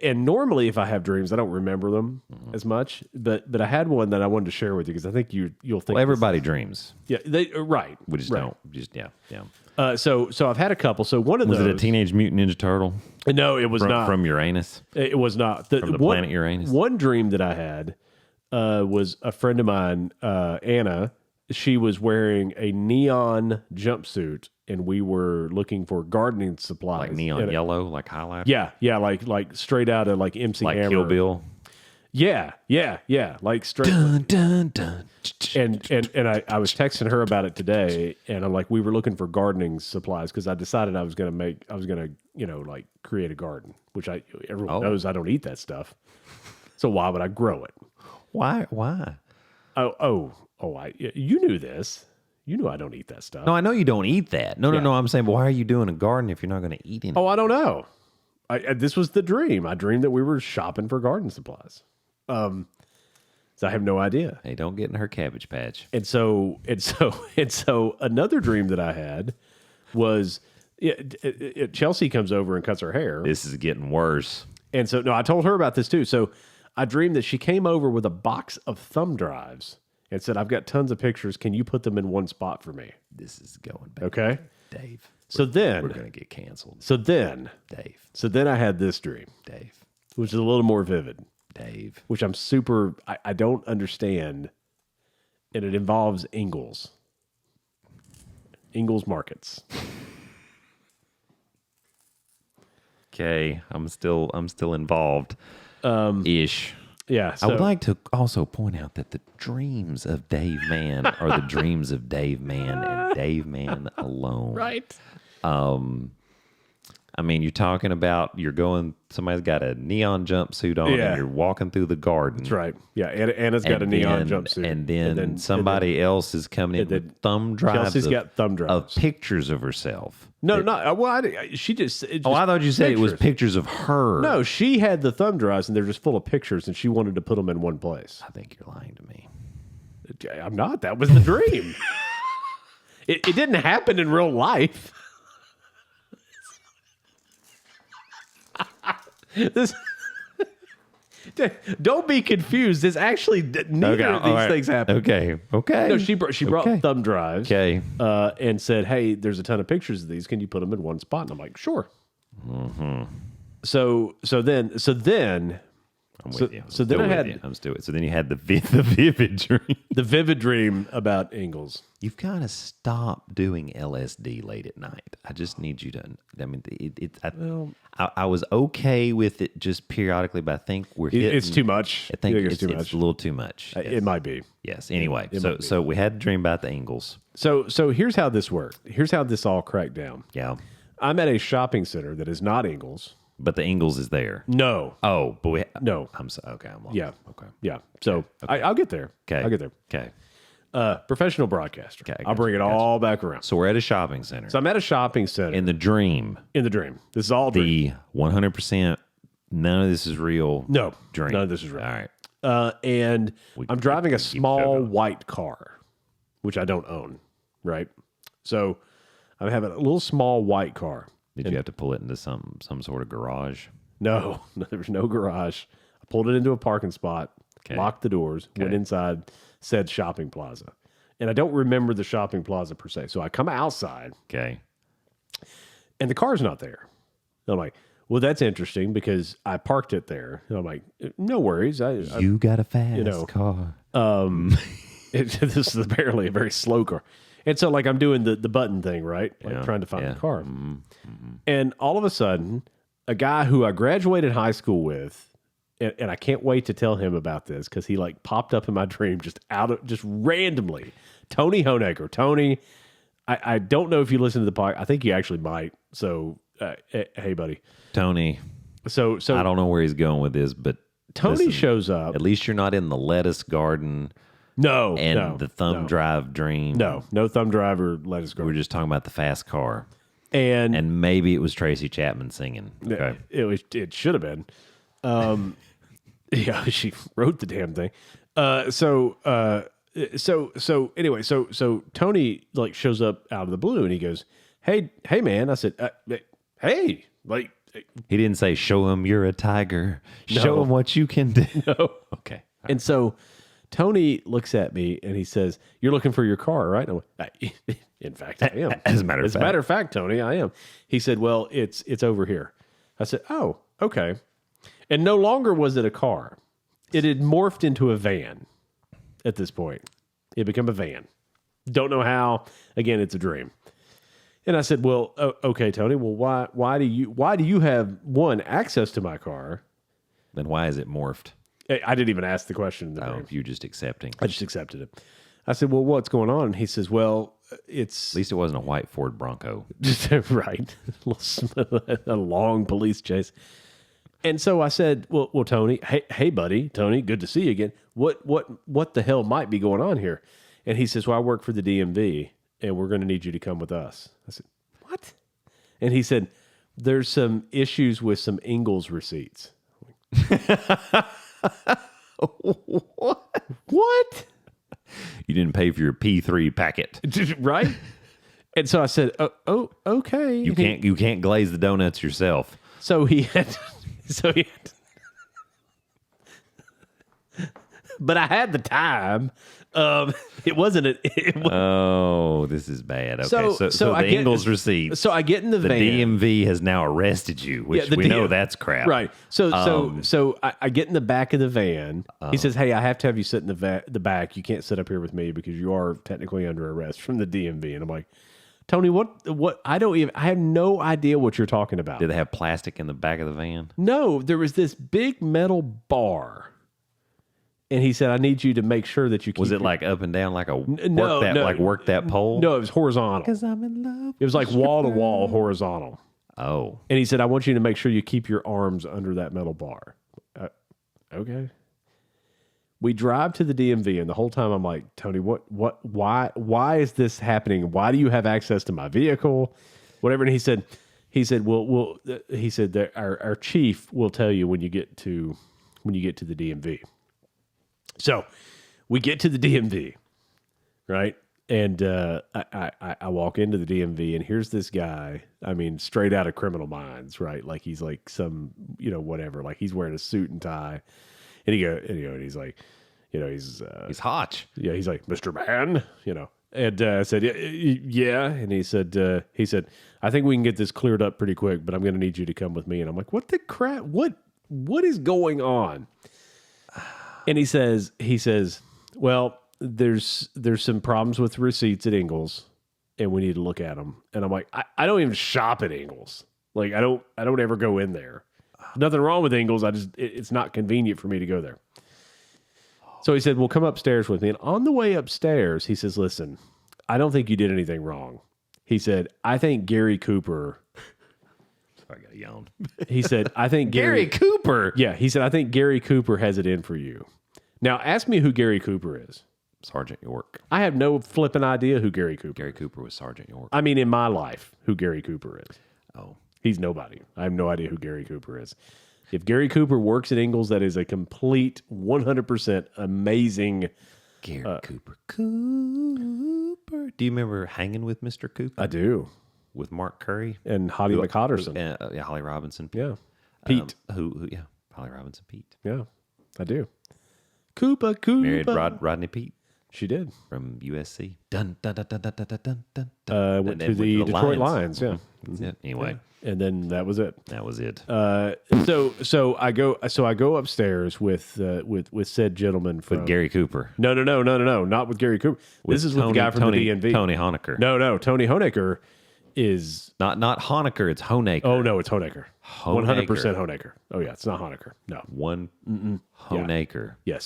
And normally, if I have dreams, I don't remember them as much. But I had one that I wanted to share with you because I think you'll think. Well, everybody dreams. Yeah, right. We just right. don't. Just yeah. So I've had a couple. So one of Was those. it a Teenage Mutant Ninja Turtle? No, it was not From Uranus. It was not From the planet Uranus. One dream that I had was a friend of mine, Anna. She was wearing a neon jumpsuit, and we were looking for gardening supplies, Like neon yellow, like highlighter. Yeah, like straight out of like MC Like Hammer. Kill Bill. Yeah, like straight. Dun, dun, dun. And I was texting her about it today, and I'm like, we were looking for gardening supplies because I decided I was gonna like create a garden, which everyone knows I don't eat that stuff. So why would I grow it? Why? You knew this. You knew I don't eat that stuff. No, I know you don't eat that. No. I'm saying, but why are you doing a garden if you're not going to eat anything? Oh, I don't know. This was the dream. I dreamed that we were shopping for garden supplies. So I have no idea. Hey, don't get in her cabbage patch. And so another dream that I had was Chelsea comes over and cuts her hair. This is getting worse. And so, no, I told her about this too. So I dreamed that she came over with a box of thumb drives and said, I've got tons of pictures. Can you put them in one spot for me? This is going bad. Okay. Dave. So then we're going to get canceled. So then I had this dream, Dave, which is a little more vivid, Dave, which I don't understand. And it involves Ingles markets. Okay. I'm still involved. Ish. Yeah. I would like to also point out that the dreams of Dave Mann are the dreams of Dave Mann and Dave Mann alone. Right. I mean, you're talking about somebody's got a neon jumpsuit on and you're walking through the garden. That's right. Yeah. Anna's got a neon jumpsuit. And then somebody else is coming in with thumb drives. Chelsea's got thumb drives. Of pictures of herself. No, not. Well, she just. I thought you said it was pictures of her. No, she had the thumb drives and they're just full of pictures and she wanted to put them in one place. I think you're lying to me. I'm not. That was the dream. It didn't happen in real life. Don't be confused. This actually neither of these things happen. Okay. No, she brought thumb drives. Okay. And said, "Hey, there's a ton of pictures of these. Can you put them in one spot?" And I'm like, "Sure." Mm-hmm. So then. I'm with you. So then I had. I'm still. So then you had the vivid dream. The vivid dream about Ingles. You've got to stop doing LSD late at night. I just need you to. I mean, I was okay with it just periodically, but I think we're hitting. It's too much. I think it's too much. It's a little too much. Yes. It might be. Yes. Anyway, so we had a dream about the Ingles. So here's how this worked. Here's how this all cracked down. Yeah. I'm at a shopping center that is not Ingles. But the Ingles is there. No. Oh, but no. I'm lost. Yeah. Okay. Yeah. So okay. I'll get there. Okay. I'll get there. Okay. Professional broadcaster. Okay. I'll bring it all back around. So we're at a shopping center. So I'm at a shopping center. In the dream. This is all dream. The 100%, none of this is real. No. Dream. None of this is real. All right. And I'm driving a small white car, which I don't own. Right. So I'm having a little small white car. Did you have to pull it into some sort of garage? No, there was no garage. I pulled it into a parking spot, locked the doors, went inside, said shopping plaza. And I don't remember the shopping plaza per se. So I come outside. Okay. And the car's not there. And I'm like, well, that's interesting because I parked it there. And I'm like, no worries. You got a fast car. This is apparently a very slow car. And so, like, I'm doing the button thing, right? Like, trying to find the car. Mm-hmm. Mm-hmm. And all of a sudden, a guy who I graduated high school with, and I can't wait to tell him about this because he, like, popped up in my dream just randomly. Tony Honecker. Tony, I don't know if you listen to the podcast. I think you actually might. So, hey, buddy. Tony. So I don't know where he's going with this, but Tony shows up. At least you're not in the lettuce garden. No, the thumb drive dream. No thumb drive or lettuce garden. We were just talking about the fast car, and maybe it was Tracy Chapman singing. Okay, it should have been. Yeah, she wrote the damn thing. So anyway, so Tony like shows up out of the blue and he goes, "Hey man," I said, "Hey, like He didn't say, show him you're a tiger. Show him what you can do. No. Okay. And so Tony looks at me and he says, "You're looking for your car, right?" And I went, in fact, I am. As a matter of fact, Tony, I am. He said, "Well, it's over here." I said, "Oh, okay." And no longer was it a car. It had morphed into a van at this point. It had become a van. Don't know how. Again, it's a dream. And I said, "Well, okay, Tony. Well, why do you have access to my car?" Then why is it morphed? I didn't even ask the question in the dream. You just accepting. I just accepted it. I said, "Well, what's going on?" And he says, "Well, it's..." At least it wasn't a white Ford Bronco. Right. A long police chase. And so I said, well, Tony, hey, buddy, Tony, good to see you again. What the hell might be going on here? And he says, "Well, I work for the DMV, and we're going to need you to come with us." I said, "What?" And he said, "There's some issues with some Ingles receipts." What? You didn't pay for your P3 packet. Right? And so I said, "Oh, okay." You can't glaze the donuts yourself. So he had, but I had the time. It wasn't. Oh, this is bad. Okay, So so the Ingles receipts. So I get in the van. DMV has now arrested you, which we know that's crap. Right. So I get in the back of the van. He says, "Hey, I have to have you sit in the back. You can't sit up here with me because you are technically under arrest from the DMV." And I'm like, "Tony, what? I have no idea what you're talking about." Did they have plastic in the back of the van? No, there was this big metal bar. And he said, "I need you to make sure that you keep..." Was it like up and down, like work that pole? No, it was horizontal. Because I'm in love. It was like wall to wall horizontal. Oh. And he said, "I want you to make sure you keep your arms under that metal bar." Okay. We drive to the DMV, and the whole time I'm like, "Tony, why is this happening? Why do you have access to my vehicle?" Whatever. And he said, that our chief will tell you when you get to the DMV. So we get to the DMV, right? And I walk into the DMV, and here's this guy. I mean, straight out of Criminal Minds, right? Like he's like some, whatever. Like he's wearing a suit and tie, and and he's like, he's hot. Yeah, he's like, "Mr. Man," And I said, "Yeah," and he said, "I think we can get this cleared up pretty quick, but I'm going to need you to come with me." And I'm like, "What the crap? What is going on?" And he says, "Well, there's some problems with receipts at Ingles, and we need to look at them." And I'm like, I don't even shop at Ingles. Like I don't ever go in there. Nothing wrong with Ingles. It's not convenient for me to go there. So he said, "Well, come upstairs with me." And on the way upstairs, he says, "Listen, I don't think you did anything wrong." He said, "I think Gary Cooper..." I got yawned. He said, "I think Gary Cooper. Yeah, he said, "I think Gary Cooper has it in for you." Now, ask me who Gary Cooper is. Sergeant York. I have no flipping idea who Gary Cooper is. Gary Cooper was Sergeant York. I mean, in my life, who Gary Cooper is. Oh. He's nobody. I have no idea who Gary Cooper is. If Gary Cooper works at Ingles, that is a complete 100% amazing... Gary Cooper. Cooper. Do you remember Hanging with Mr. Cooper? I do. With Mark Curry? And Holly McHotterson. Yeah, Holly Robinson. Yeah. Pete. Yeah, Holly Robinson Pete. Yeah, I do. Cooper. Married Rodney Pete. She did. From USC. Dun, dun, dun, dun, dun, dun, dun, dun, dun. Went to the Detroit Lions. Yeah. That's it. Anyway. Yeah. And then that was it. That was it. So I go upstairs with said gentleman from With Gary Cooper. No, not with Gary Cooper. This is with the guy from the DMV. Tony Honecker. No, Tony Honecker is not Honecker. It's Honecker. Oh no, it's Honecker. 100% Honecker. Honecker. Oh yeah, it's not Honecker. No. Honecker. Yeah.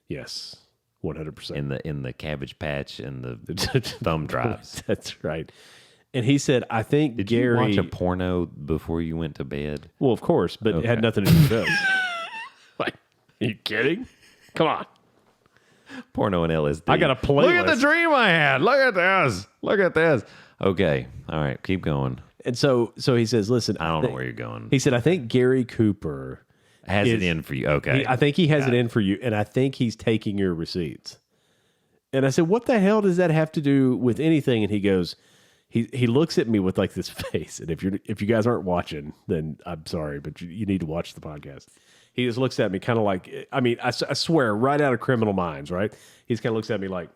Yes. 100%. In the Cabbage Patch and the thumb drives. That's right. And he said, "I think Did Gary..." you watch a porno before you went to bed? Well, of course, but it had nothing to do with this. Like, are you kidding? Come on. Porno and LSD. I got a playlist. Look at the dream I had. Look at this. Okay. All right. Keep going. And so he says, "Listen, I don't know where you're going. He said, "I think Gary Cooper has it in for you." Okay. I think he has it in for you, and I think he's taking your receipts." And I said, "What the hell does that have to do with anything?" And he goes, he looks at me with like this face, and if you guys aren't watching, then I'm sorry, but you need to watch the podcast. He just looks at me kind of like, I mean, I swear, right out of Criminal Minds, right? He just kind of looks at me like,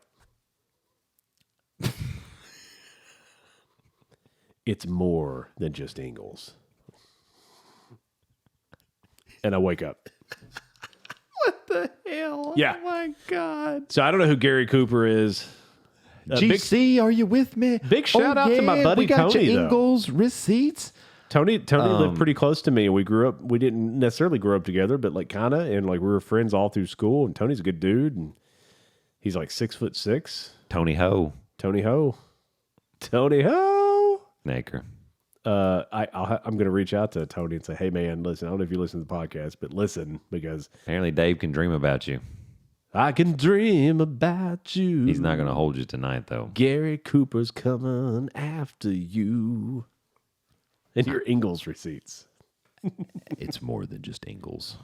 it's more than just Ingles. And I wake up. What the hell? Yeah. Oh my God. So I don't know who Gary Cooper is. GC, are you with me? Big shout out to my buddy we got Tony, your though. Ingles receipts. Tony lived pretty close to me. We grew up. We didn't necessarily grow up together, but like kind of, and like we were friends all through school. And Tony's a good dude, and he's like 6'6". Tony Ho. Tony Ho. Naker. I'm going to reach out to Tony and say, hey man, listen. I don't know if you listen to the podcast, but listen, because Apparently Dave can dream about you. I can dream about you. He's not going to hold you tonight, though. Gary Cooper's coming after you. And your Ingles receipts. It's more than just Ingles.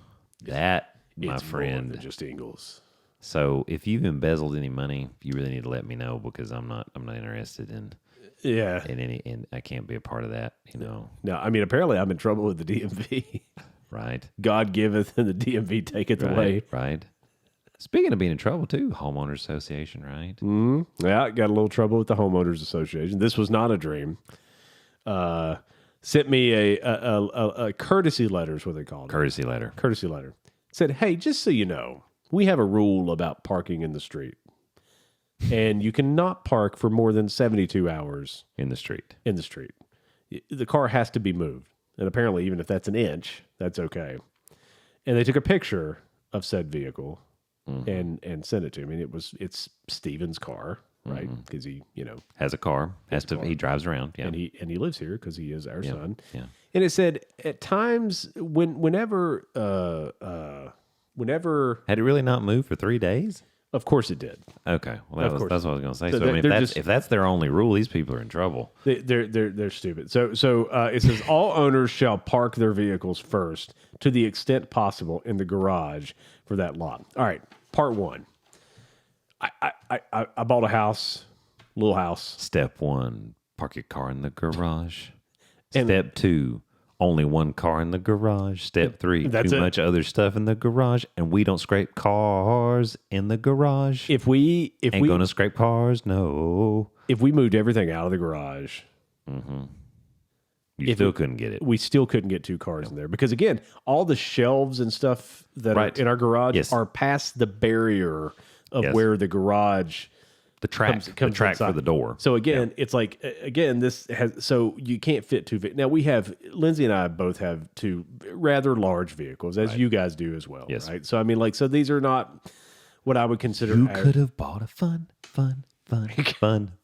That, my It's friend. more than just Ingles. So if you've embezzled any money, you really need to let me know, because I'm not interested in any, and I can't be a part of that, you know. No, I mean, apparently I'm in trouble with the DMV. Right. God giveth and the DMV taketh away. Right. Speaking of being in trouble too, homeowners association, right? Yeah, I got a little trouble with the homeowners association. This was not a dream. Sent me a courtesy letter is what they called it. Courtesy letter. Courtesy letter. Said, hey, just so you know, we have a rule about parking in the street. And you cannot park for more than 72 hours In the street. in the street. The car has to be moved. And apparently, even if that's an inch, that's okay. And they took a picture of said vehicle and sent it to me. And it's Steven's car, right? Because he, Has a car. He drives around. Yeah. and he lives here because he is our son. Yeah. And it said at times whenever Had it really not moved for 3 days? of course it did. Okay. Well, Of course. that's what I was going to say. So So, I mean, they're if that's their only rule, these people are in trouble. They're stupid. So it says all owners shall park their vehicles first to the extent possible in the garage for that lot. All right, part one. I bought a house, little house. Step 1, park your car in the garage. And- Step 2, only one car in the garage. Step 3, That's too it. much other stuff in the garage, and we don't scrape cars in the garage. If we Ain't gonna scrape cars, no. if we moved everything out of the garage, You still couldn't get it. we still couldn't get 2 cars in there because again, all the shelves and stuff that Right. are in our garage Yes. are past the barrier of Yes. where the garage The track, comes the track inside. for the door. So again, it's like this has so you can't fit 2 vehicles. Now we have Lindsay and I both have 2 rather large vehicles, as you guys do as well, Yes. right? So I mean, like, so these are not what I would consider. You could have bought a fun.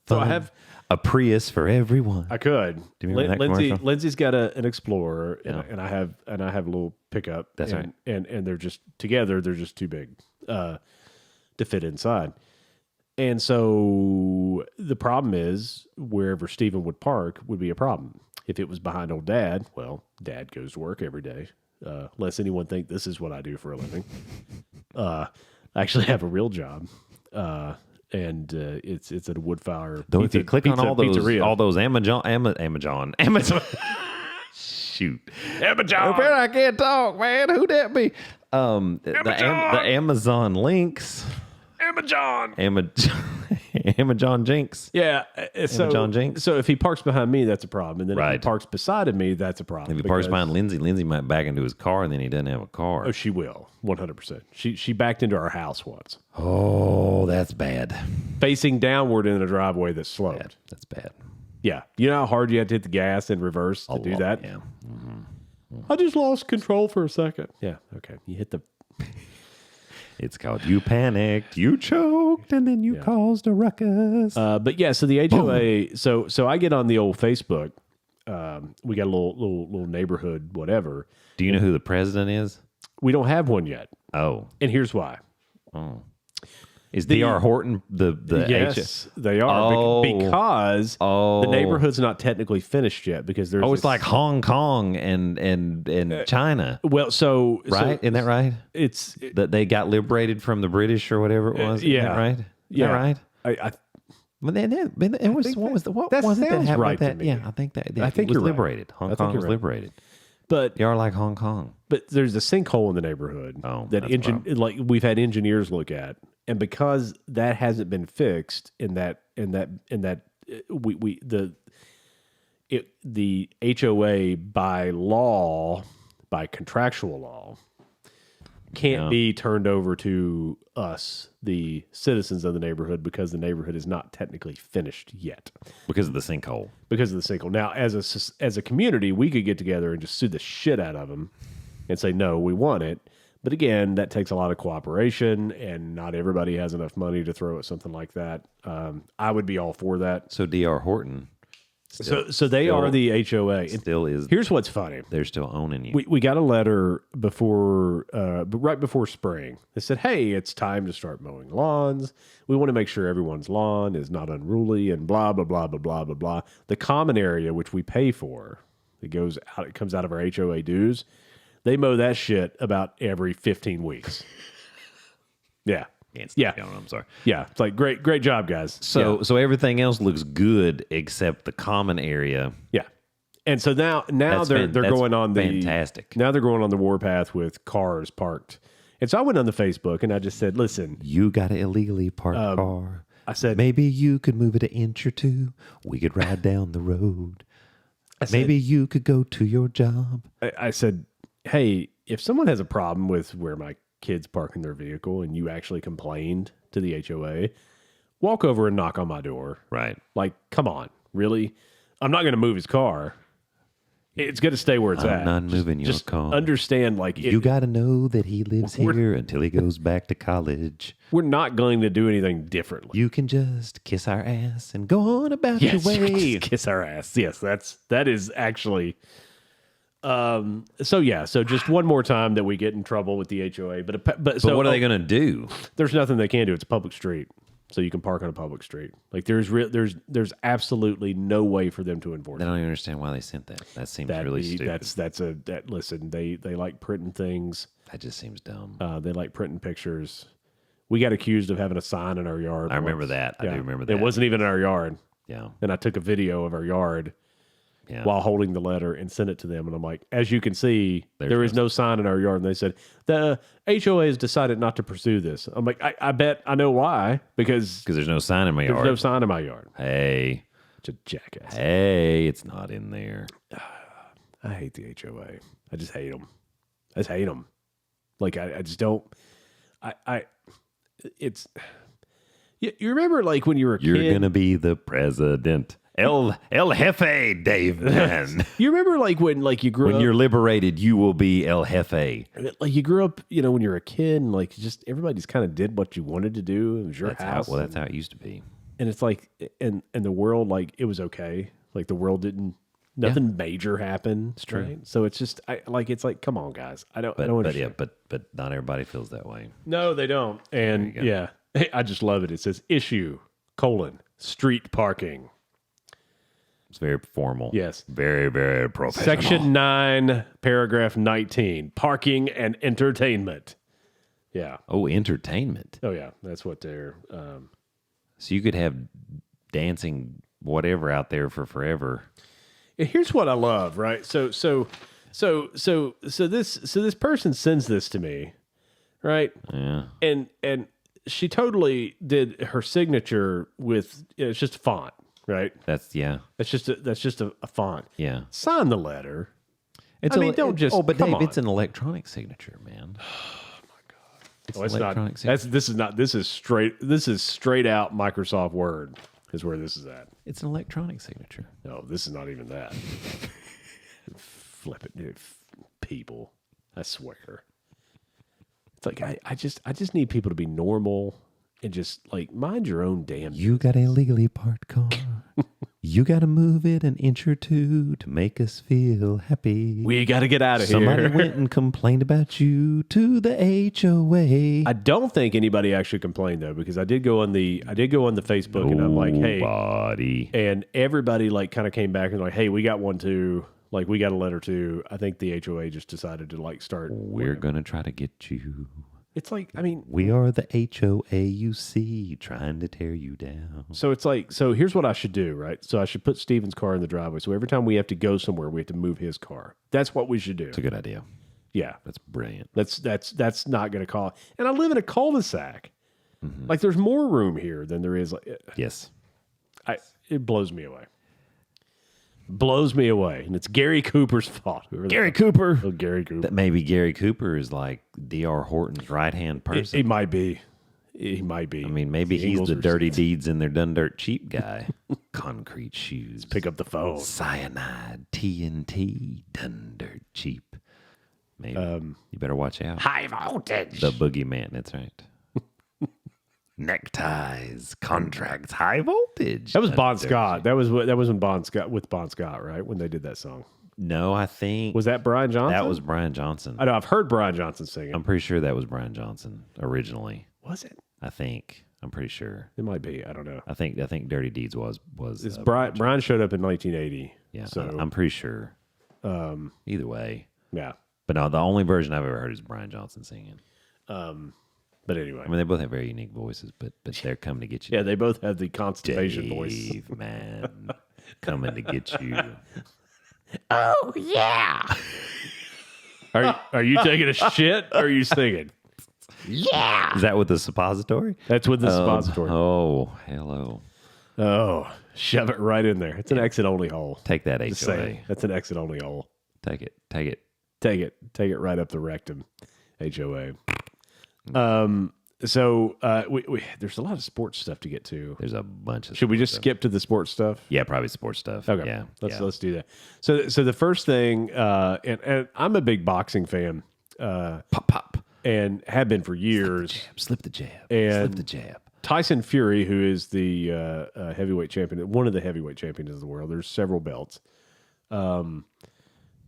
So I have- a Prius for everyone. I could. Do you remember that commercial? Lindsay's got an Explorer, and I have a little pickup. That's and, right. And they're just together. They're just too big to fit inside. And so the problem is wherever Stephen would park would be a problem. If it was behind old Dad, well, Dad goes to work every day. Lest anyone think this is what I do for a living. I actually have a real job. And it's at a wood fire. Though if you click on pizzeria. all those Amazon. Shoot, Amazon. I can't talk, man. Who that be? The Amazon links. Amazon. Amazon Jinx. Yeah. So, Amazon Jinx. So if he parks behind me, that's a problem. And then if Right. he parks beside me, that's a problem. If he parks because- behind Lindsay, Lindsay might back into his car, and then he doesn't have a car. Oh, she will. 100%. She backed into our house once, Oh, that's bad. facing downward in a driveway that's sloped. That's bad. Yeah. You know how hard you have to hit the gas in reverse to do that? Yeah. I just lost control for a second. Yeah. Okay. You hit the. It's called you panicked, you choked, and then you caused a ruckus. But yeah, so the HOA. So I get on the old Facebook. We got a little neighborhood, whatever. Do you know who the president is? We don't have one yet, Oh, and here's why. is D.R. Horton the Yes, they are Oh. because the neighborhood's not technically finished yet because there's. Oh, it's this- like Hong Kong and China, well, so right? Isn't that right? It's That they got liberated from the British or whatever it was. Isn't yeah, that right? Is yeah, that right? I But then it was what was that was it that sounds happened right with to that? me. Yeah, I think that I think it was you're right. liberated. Hong I think Kong you're was right. liberated. But You are like Hong Kong. But there's a sinkhole in the neighborhood that that's a problem. like we've had engineers look at, and because that hasn't been fixed, the HOA by law, by contractual law, can't be turned over to us, the citizens of the neighborhood, because the neighborhood is not technically finished yet. Because of the sinkhole. Because of the sinkhole. Now, as a community, we could get together and just sue the shit out of them and say, no, we want it. But again, that takes a lot of cooperation, and not everybody has enough money to throw at something like that. I would be all for that. So D.R. Horton So they are the HOA. still is. Here's what's funny. They're still owning you. We got a letter right before spring. They said, hey, it's time to start mowing lawns. We want to make sure everyone's lawn is not unruly and blah, blah, blah, blah, blah, blah, blah. The common area, which we pay for, it comes out of our HOA dues. They mow that shit about every 15 weeks. Yeah. Yeah. I'm sorry. Yeah. It's like, great job, guys. So everything else looks good except the common area. Yeah. And so now they're going on fantastic. Now they're going on the warpath with cars parked. And so I went on the Facebook and I just said, listen, You got an illegally parked car. I said, Maybe you could move it an inch or two. We could ride down the road. Maybe you could go to your job. I said, hey, if someone has a problem with where my kids parking their vehicle and you actually complained to the HOA, walk over and knock on my door. Right. Like, come on, really? I'm not going to move his car. It's going to stay where it's at. I'm not moving your car. Understand, like, You got to know that he lives here until he goes back to college. we're not going to do anything differently. You can just kiss our ass and go on about your Yes, you can way. just kiss our ass. Yes, that is actually. So just one more time that we get in trouble with the HOA, but so what are they going to do? There's nothing they can do. It's a public street, so you can park on a public street. Like there's absolutely no way for them to enforce I it. don't even understand why they sent that. That seems really stupid. Listen. They like printing things. That just seems dumb. They like printing pictures. We got accused of having a sign in our yard. I remember that. I do remember that. It wasn't even in our yard. Yeah. And I took a video of our yard. Yeah. While holding the letter and sent it to them. And I'm like, as you can see, there is no sign in our yard. And they said, the HOA has decided not to pursue this. I'm like, I bet I know why. Because there's no sign in my yard. there's no sign in my yard. Hey. It's a jackass. Hey, it's not in there. I hate the HOA. I just hate them. I just hate them. Like, I just don't. It's. You remember, like, when you were a kid? You're going to be the president. El Jefe, Dave, man. You remember, like, when, like, you grew up. When you're liberated, you will be El Jefe. Like, you grew up, when you were a kid, and, like, just everybody just kind of did what you wanted to do. It was your house. That's how it used to be. And it's like, and the world, like, it was okay. Like, the world didn't, nothing major happened. It's true. Right? So it's just, it's like, come on, guys. I don't understand. But not everybody feels that way. No, they don't. And yeah, I just love it. It says issue, street parking. It's very formal. Yes. Very, very professional. Section 9, paragraph 19, parking and entertainment. Yeah. Oh, entertainment. Oh, yeah. That's what they're. So you could have dancing whatever out there for forever. And here's what I love, right? So this person sends this to me, right? Yeah. And she totally did her signature with it's just a font, right? That's That's just a font. Yeah. Sign the letter. It's don't just. Oh, but come Dave, on. it's an electronic signature, man. It's It's electronic not. signature. This is straight out Microsoft Word is where this is at. It's an electronic signature. No, this is not even that. Flip it, people. I swear. It's like I just need people to be normal and just like mind your own damn. You got a legally parked car. You got to move it an inch or two to make us feel happy. We got to get out of Somebody here. went and complained about you to the HOA. I don't think anybody actually complained though, because I did go on the Facebook and I'm like, hey, Nobody. and everybody like kind of came back and like, hey, we got one too. Like we got a letter too. I think the HOA just decided to like start. We're going to try to get you It's like, I mean, We are the HOAUC trying to tear you down. so it's like, so here's what I should do, right? So I should put Steven's car in the driveway. So every time we have to go somewhere, we have to move his car. That's what we should do. It's a good idea. Yeah. That's brilliant. That's not going to call. And I live in a cul-de-sac. Like there's more room here than there is. Yes. It blows me away. Blows me away. And it's Gary Cooper's fault. Gary Cooper. Oh, Gary Cooper. That maybe Gary Cooper is like D.R. Horton's right-hand person. He might be. He might be. I mean, maybe he's Ingles the or dirty deeds in their done dirt cheap guy. Concrete shoes. Pick up the phone. Cyanide, TNT, done dirt cheap. Maybe. You better watch out. High voltage. The boogeyman, that's right. Neckties, contracts, high voltage. That was Bon Done dirt Scott. cheap. That was when Bon Scott with Bon Scott, right? When they did that song. No, I think. Was that Brian Johnson? That was Brian Johnson. I know. I've heard Brian Johnson singing. I'm pretty sure that was Brian Johnson originally. Was it? I think. I'm pretty sure. It might be. I don't know. I think Dirty Deeds was It's Brian showed up in 1980. Yeah, So I'm pretty sure. Either way. yeah. But no, the only version I've ever heard is Brian Johnson singing. But anyway. I mean, they both have very unique voices, but they're coming to get you. Yeah, they both have the constipation voice. Dave, man, coming to get you. Oh yeah. Are you taking a shit or are you singing? Yeah. Is that with the suppository? That's with the suppository. Oh, hello. Oh, shove it right in there. It's an exit only hole. Take that Just HOA. saying. That's an exit only hole. Take it. Take it right up the rectum. HOA. So there's a lot of sports stuff to get to. There's a bunch of. Should we just skip to the sports stuff? Yeah, probably sports stuff. Okay. Yeah. Let's do that. So the first thing, and I'm a big boxing fan, Pop. and have been for years. Slip the jab. And- Slip the jab. Tyson Fury, who is the heavyweight champion, one of the heavyweight champions of the world. There's several belts.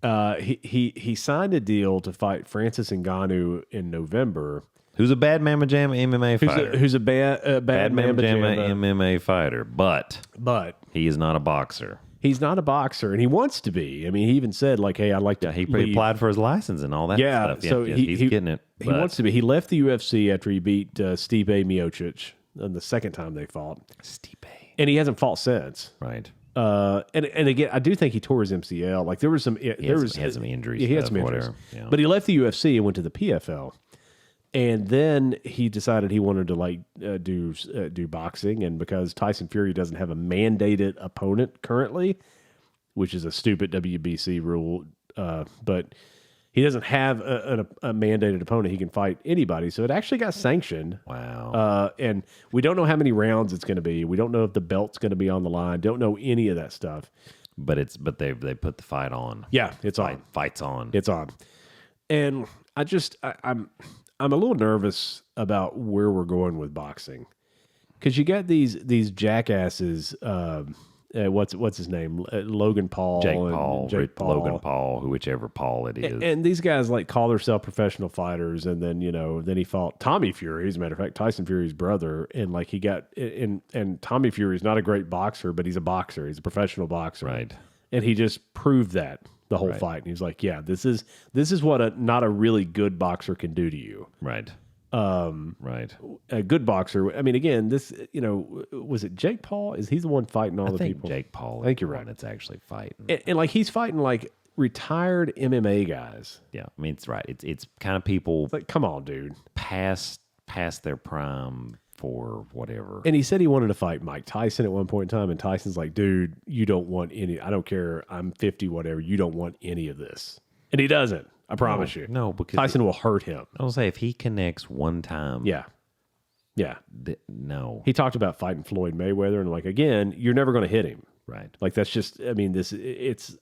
He signed a deal to fight Francis Ngannou in November. Who's a bad Mamma Jamma MMA fighter? Who's a bad Mamma Mamma Jamma Jamma, MMA fighter, but but he is not a boxer. he's not a boxer, and he wants to be. I mean, he even said like, "Hey, I'd like to." He leave. applied for his license and all that Yeah, stuff. so he's getting it. He but wants to be. He left the UFC after he beat Stipe Miocic on the second time they fought, Stipe. and he hasn't fought since. Right. And again, I do think he tore his MCL. Like there was some, He had some injuries. Yeah, he had some injuries. Whatever. Yeah. But he left the UFC and went to the PFL, and then he decided he wanted to do boxing. And because Tyson Fury doesn't have a mandated opponent currently, which is a stupid WBC rule, but he doesn't have a mandated opponent. He can fight anybody. So it actually got sanctioned. Wow. And we don't know how many rounds it's going to be. We don't know if the belt's going to be on the line. Don't know any of that stuff. But they put the fight on. Yeah, it's on. Fight's on. It's on. And I'm a little nervous about where we're going with boxing, because you got these jackasses. What's his name? Logan Paul, Jake Paul, Logan Paul, whichever Paul it is. and these guys like call themselves professional fighters, and then then he fought Tommy Fury, as a matter of fact, Tyson Fury's brother, and like he got and Tommy Fury's not a great boxer, but he's a boxer, he's a professional boxer, Right. And he just proved that the whole fight, and he's like, yeah, this is what not a really good boxer can do to you. Right. Right. A good boxer. I mean, again, this was it Jake Paul? Is he the one fighting all I the think people? Jake Paul. I think you're is the right. one that's actually fighting. And like he's fighting like retired MMA guys. Yeah, I mean it's right. It's kind of people It's like, come on, dude. past their prime for whatever. And he said he wanted to fight Mike Tyson at one point in time, and Tyson's like, dude, you don't want any. I don't care. I'm 50, whatever. You don't want any of this. And he doesn't. I promise you. No, because Tyson will hurt him. I'll say if he connects one time, Yeah. Yeah. no, He talked about fighting Floyd Mayweather, and like, again, you're never going to hit him. right. Like, that's just, I mean, it's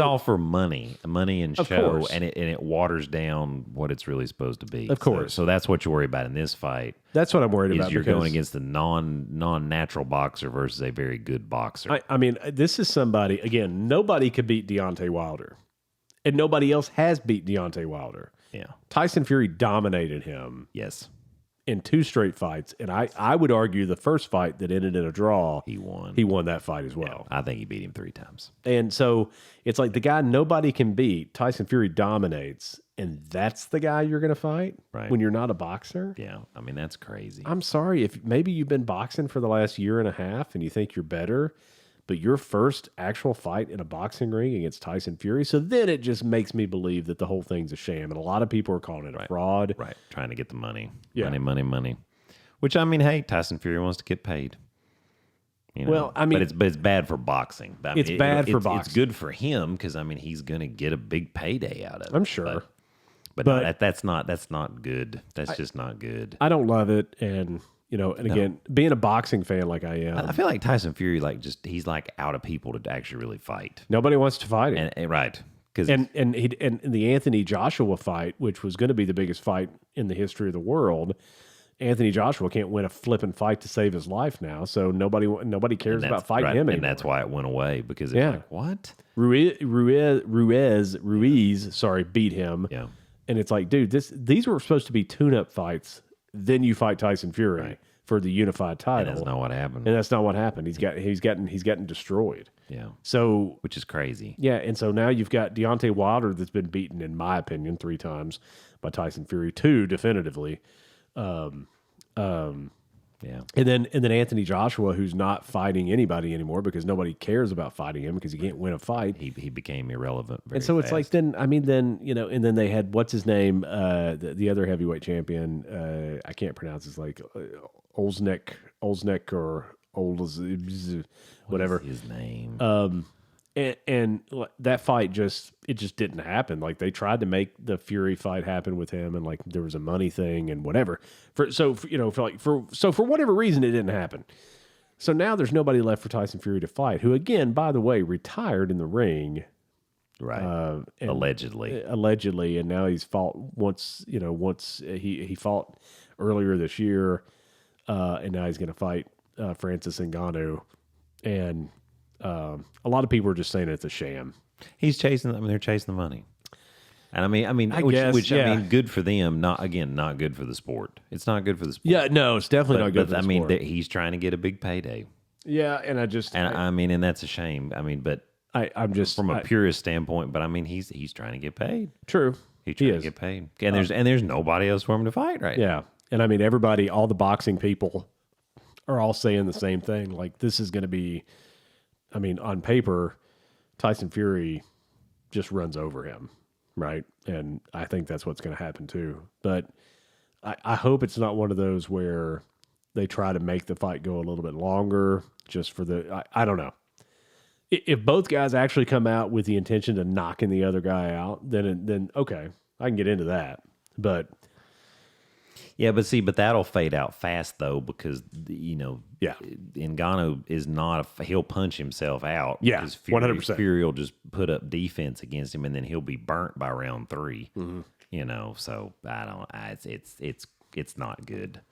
all for money and Of show, course. and it waters down what it's really supposed to be. Of course. So that's what you worry about in this fight. That's what I'm worried Is about. you're because going against a non-natural boxer versus a very good boxer. I mean, this is somebody, again, nobody could beat Deontay Wilder. And nobody else has beat Deontay Wilder. yeah. Tyson Fury dominated him. Yes. in 2 straight fights. And I would argue the first fight that ended in a draw, He won. He won that fight as well. I think he beat him 3 times. And so it's like the guy nobody can beat, Tyson Fury dominates, and that's the guy you're going to fight when you're not a boxer? Yeah, I mean, that's crazy. I'm sorry, if maybe you've been boxing for the last year and a half and you think you're better, but your first actual fight in a boxing ring against Tyson Fury, so then it just makes me believe that the whole thing's a sham. And a lot of people are calling it a fraud. Right, trying to get the money. Yeah. Money. Which, I mean, hey, Tyson Fury wants to get paid. You know? Well, I mean... But it's bad for boxing. I mean, it's bad for boxing. It's good for him because, I mean, he's going to get a big payday out of it. I'm sure. But no, that's not good. That's just not good. I don't love it, and... You know, and again, being a boxing fan like I am, I feel like Tyson Fury, he's out of people to actually really fight. Nobody wants to fight him, right? And the Anthony Joshua fight, which was going to be the biggest fight in the history of the world, Anthony Joshua can't win a flipping fight to save his life now, so nobody cares about fighting him anymore. And that's why it went away because it's like, what? Ruiz, beat him. Yeah, and it's like, dude, these were supposed to be tune-up fights. Then you fight Tyson Fury for the unified title. And that's not what happened. And that's not what happened. He's gotten destroyed. Yeah. So, which is crazy. Yeah, and so now you've got Deontay Wilder that's been beaten, in my opinion, 3 times by Tyson Fury, 2 definitively. Yeah. And then Anthony Joshua, who's not fighting anybody anymore because nobody cares about fighting him because he can't win a fight. He became irrelevant. And so it's like then and then they had what's his name, the other heavyweight champion. I can't pronounce his Olsnek or Olz, whatever what is his name. And that fight just didn't happen. Like they tried to make the Fury fight happen with him, and like there was a money thing and whatever. For whatever reason it didn't happen. So now there's nobody left for Tyson Fury to fight, who again, by the way, retired in the ring, right? Allegedly, and now he's fought once. He fought earlier this year, and now he's going to fight Francis Ngannou, and. A lot of people are just saying it's a sham. He's chasing. They're chasing the money, and I mean, I guess, good for them. Not good for the sport. It's not good for the sport. Yeah, no, it's definitely not good for the sport. He's trying to get a big payday. Yeah, and and that's a shame. I mean, but I'm just from a purist standpoint. But I mean, he's trying to get paid. True, he's trying to get paid, and there's nobody else for him to fight right now. Yeah, and I mean, all the boxing people are all saying the same thing. Like this is going to be. I mean, on paper, Tyson Fury just runs over him, right? And I think that's what's going to happen too. But I hope it's not one of those where they try to make the fight go a little bit longer just for I don't know. If both guys actually come out with the intention of knocking the other guy out, then okay, I can get into that. But yeah, but that'll fade out fast though because Ngannou is not he'll punch himself out. Yeah, 100%. Fury will just put up defense against him, and then he'll be burnt by round 3. Mm-hmm. So I don't. It's not good.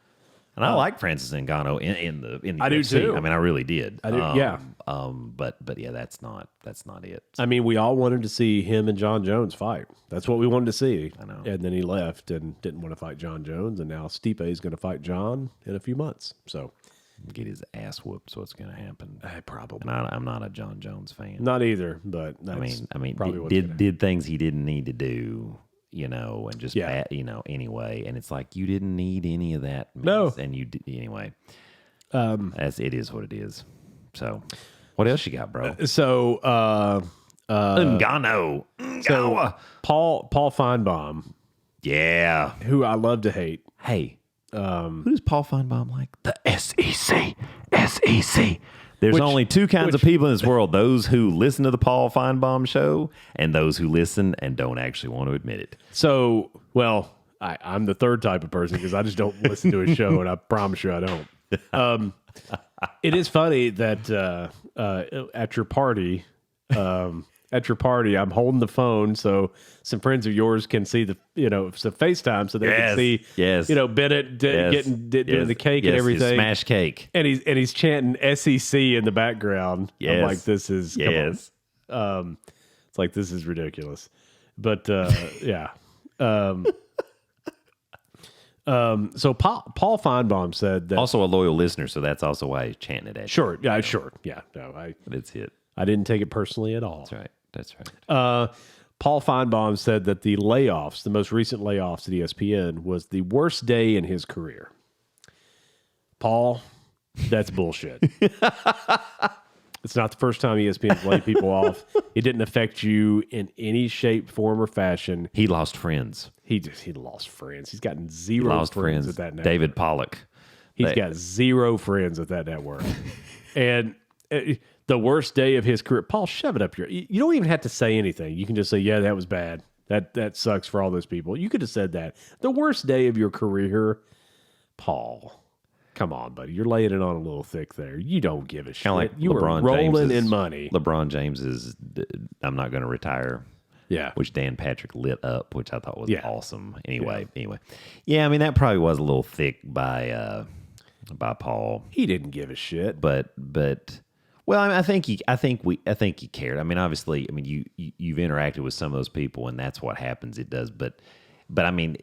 And I like Francis Ngannou in the I UFC. do too. I mean, I really did. I do. Yeah. But yeah, that's not it. I mean, we all wanted to see him and John Jones fight. That's what we wanted to see. I know. And then he left and didn't want to fight John Jones, and now Stipe is going to fight John in a few months. So get his ass whooped. So what's going to happen? Probably. And I'm not a John Jones fan. Not either. But I mean, did things he didn't need to do. And just anyway, and it's like you didn't need any of that. No, and you did anyway. It is what it is. So, what else you got, bro? So, Ngannou. So Paul Feinbaum, yeah, who I love to hate. Hey, who does Paul Feinbaum like? The SEC. There's only 2 kinds of people in this world, those who listen to the Paul Feinbaum show and those who listen and don't actually want to admit it. So, well, I'm the third type of person because I just don't listen to his show, and I promise you I don't. It is funny that at your party, I'm holding the phone so some friends of yours can see some FaceTime so they can see, Bennett doing the cake and everything. Smash cake. And he's chanting SEC in the background. Yes. I'm like, this is, yes. It's like, this is ridiculous. But, yeah. So Paul Feinbaum said that. Also a loyal listener, so that's also why he's chanting it at you. Sure. Yeah, sure. Yeah. No, But it's it. I didn't take it personally at all. That's right. That's right. Paul Feinbaum said that the layoffs, the most recent layoffs at ESPN, was the worst day in his career. Paul, that's bullshit. It's not the first time ESPN's laid people off. It didn't affect you in any shape, form, or fashion. He lost friends. He lost friends. He's gotten zero friends at that network. David Pollock. He's got zero friends at that network. And the worst day of his career. Paul, shove it up your. You don't even have to say anything. You can just say, "Yeah, that was bad. That sucks for all those people." You could have said that. The worst day of your career, Paul. Come on, buddy. You're laying it on a little thick there. You don't give a shit. Like you were rolling in money. LeBron James is, I'm not going to retire. Yeah. Which Dan Patrick lit up, which I thought was awesome. Anyway. Yeah, I mean, that probably was a little thick by Paul. He didn't give a shit. But well, I mean, I think he cared. I mean, obviously, I mean, you've interacted with some of those people, and that's what happens. It does, but I mean,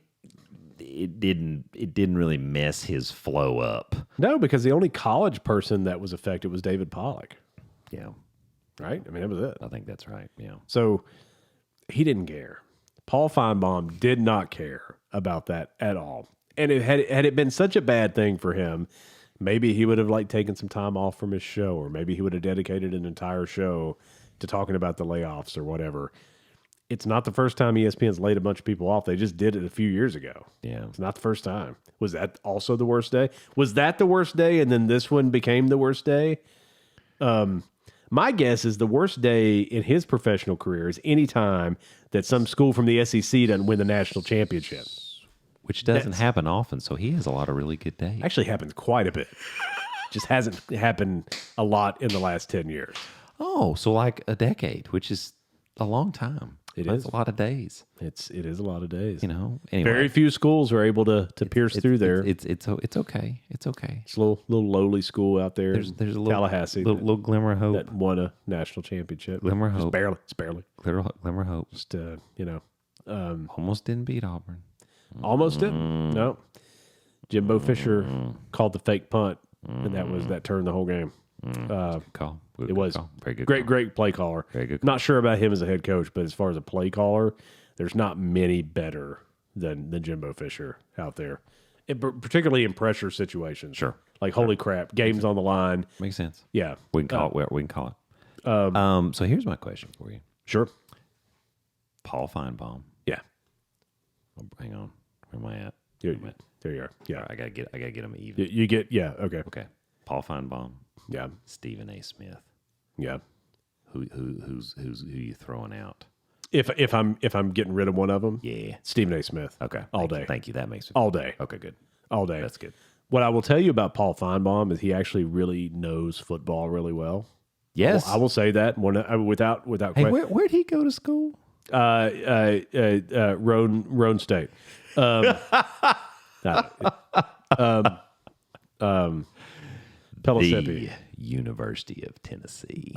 it didn't really mess his flow up. No, because the only college person that was affected was David Pollock. Yeah, right. I mean, that was it. I think that's right. Yeah. So he didn't care. Paul Feinbaum did not care about that at all. And had it been such a bad thing for him, maybe he would have taken some time off from his show, or maybe he would have dedicated an entire show to talking about the layoffs or whatever. It's not the first time ESPN's laid a bunch of people off. They just did it a few years ago. Yeah. It's not the first time. Was that also the worst day? Was that the worst day and then this one became the worst day? My guess is the worst day in his professional career is any time that some school from the SEC doesn't win the national championship. Which doesn't happen often, so he has a lot of really good days. Actually happens quite a bit. Just hasn't happened a lot in the last 10 years. Oh, so like a decade, which is a long time. That's a lot of days. It is a lot of days. You know, anyway. Very few schools are able to pierce through there. It's okay. It's okay. It's a little lowly school out there. There's a little Tallahassee, little glimmer of hope that won a national championship. Glimmer of hope. It's barely. Glimmer of hope. Just almost didn't beat Auburn. Almost didn't. No. Jimbo Fisher called the fake punt, and that turned the whole game. Good call. It was call. Very good. Great play caller. Very good call. Not sure about him as a head coach, but as far as a play caller, there's not many better than Jimbo Fisher out there, particularly in pressure situations. Sure. Like, holy crap, game's on the line. Makes sense. Yeah. We can call it. We can call it. So here's my question for you. Sure. Paul Feinbaum. Yeah. Oh, hang on. Where am I at? There you are. Yeah. Right, I gotta get them even. You get, yeah. Okay. Okay. Paul Feinbaum. Yeah. Stephen A. Smith. Yeah. Who you throwing out? If I'm getting rid of one of them, Yeah. Stephen A. Smith. Okay. All day. Thank you. That makes it All day. Okay, good. All day. That's good. What I will tell you about Paul Feinbaum is he actually really knows football really well. Yes. I will say that without Hey, question. where'd he go to school? Roan State. Pellissippi. The University of Tennessee.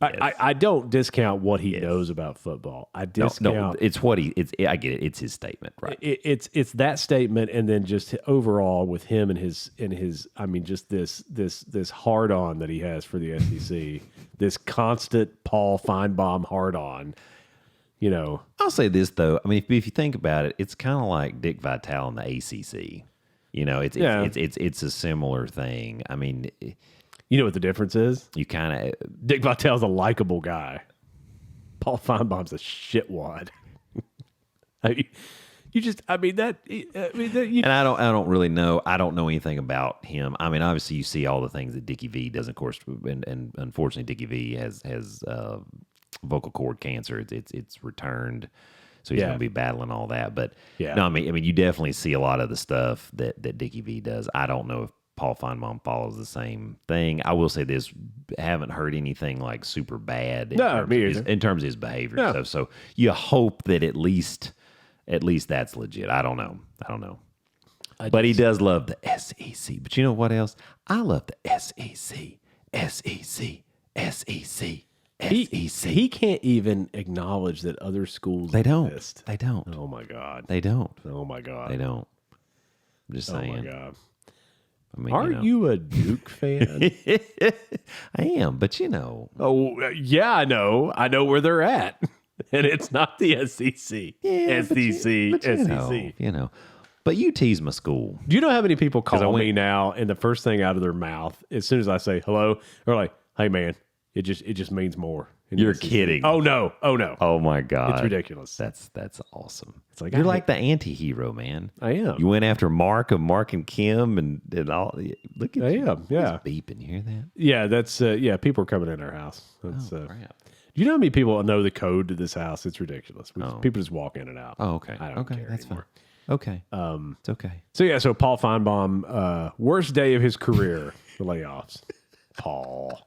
I don't discount what he knows about football. I discount. No, it's what I get it. It's his statement, right? It's that statement, and then just overall with him and his. I mean, just this hard on that he has for the SEC. This constant Paul Feinbaum hard on. You know, I'll say this though. I mean, if you think about it, it's kind of like Dick Vitale in the ACC. You know, it's a similar thing. I mean, you know what the difference is? You kind of Dick Vitale's a likable guy. Paul Feinbaum's a shitwad. And I don't really know. I don't know anything about him. I mean, obviously, you see all the things that Dickie V does, of course, and unfortunately, Dickie V has vocal cord cancer. It's returned, so he's going to be battling all that. But no, I mean, you definitely see a lot of the stuff that Dickie V does. I don't know if Paul Feinbaum follows the same thing. I will say this: haven't heard anything like super bad in terms of his behavior and stuff. So you hope that at least that's legit. I don't know. But he does love the SEC. But you know what else? I love the SEC. He can't even acknowledge that other schools exist. They don't. Oh my God. They don't. Oh my God. They don't. I'm just Oh saying. my God. I mean, Are you a Duke fan? I am, but you know. Oh, yeah, I know. I know where they're at. And it's not the SEC. Yeah, SEC, SEC. You know. But UT's my school. Do you know how many people call I went- me now, and the first thing out of their mouth, as soon as I say hello, they're like, "Hey, man, it just means more." in You're the SEC." kidding. Oh no! Oh no! Oh my God. It's ridiculous. That's awesome. It's like, You're I like the anti-hero, man. I am. You went after Mark and Kim and all. Look at I you. am. Yeah. He's beeping. You hear that? Yeah, that's people are coming in our house. That's, Crap. do you know how many people know the code to this house? It's ridiculous. Oh. People just walk in and out. Oh, okay. I don't okay, care that's anymore. fine. Okay. It's okay. So Paul Feinbaum, worst day of his career, the layoffs. Paul.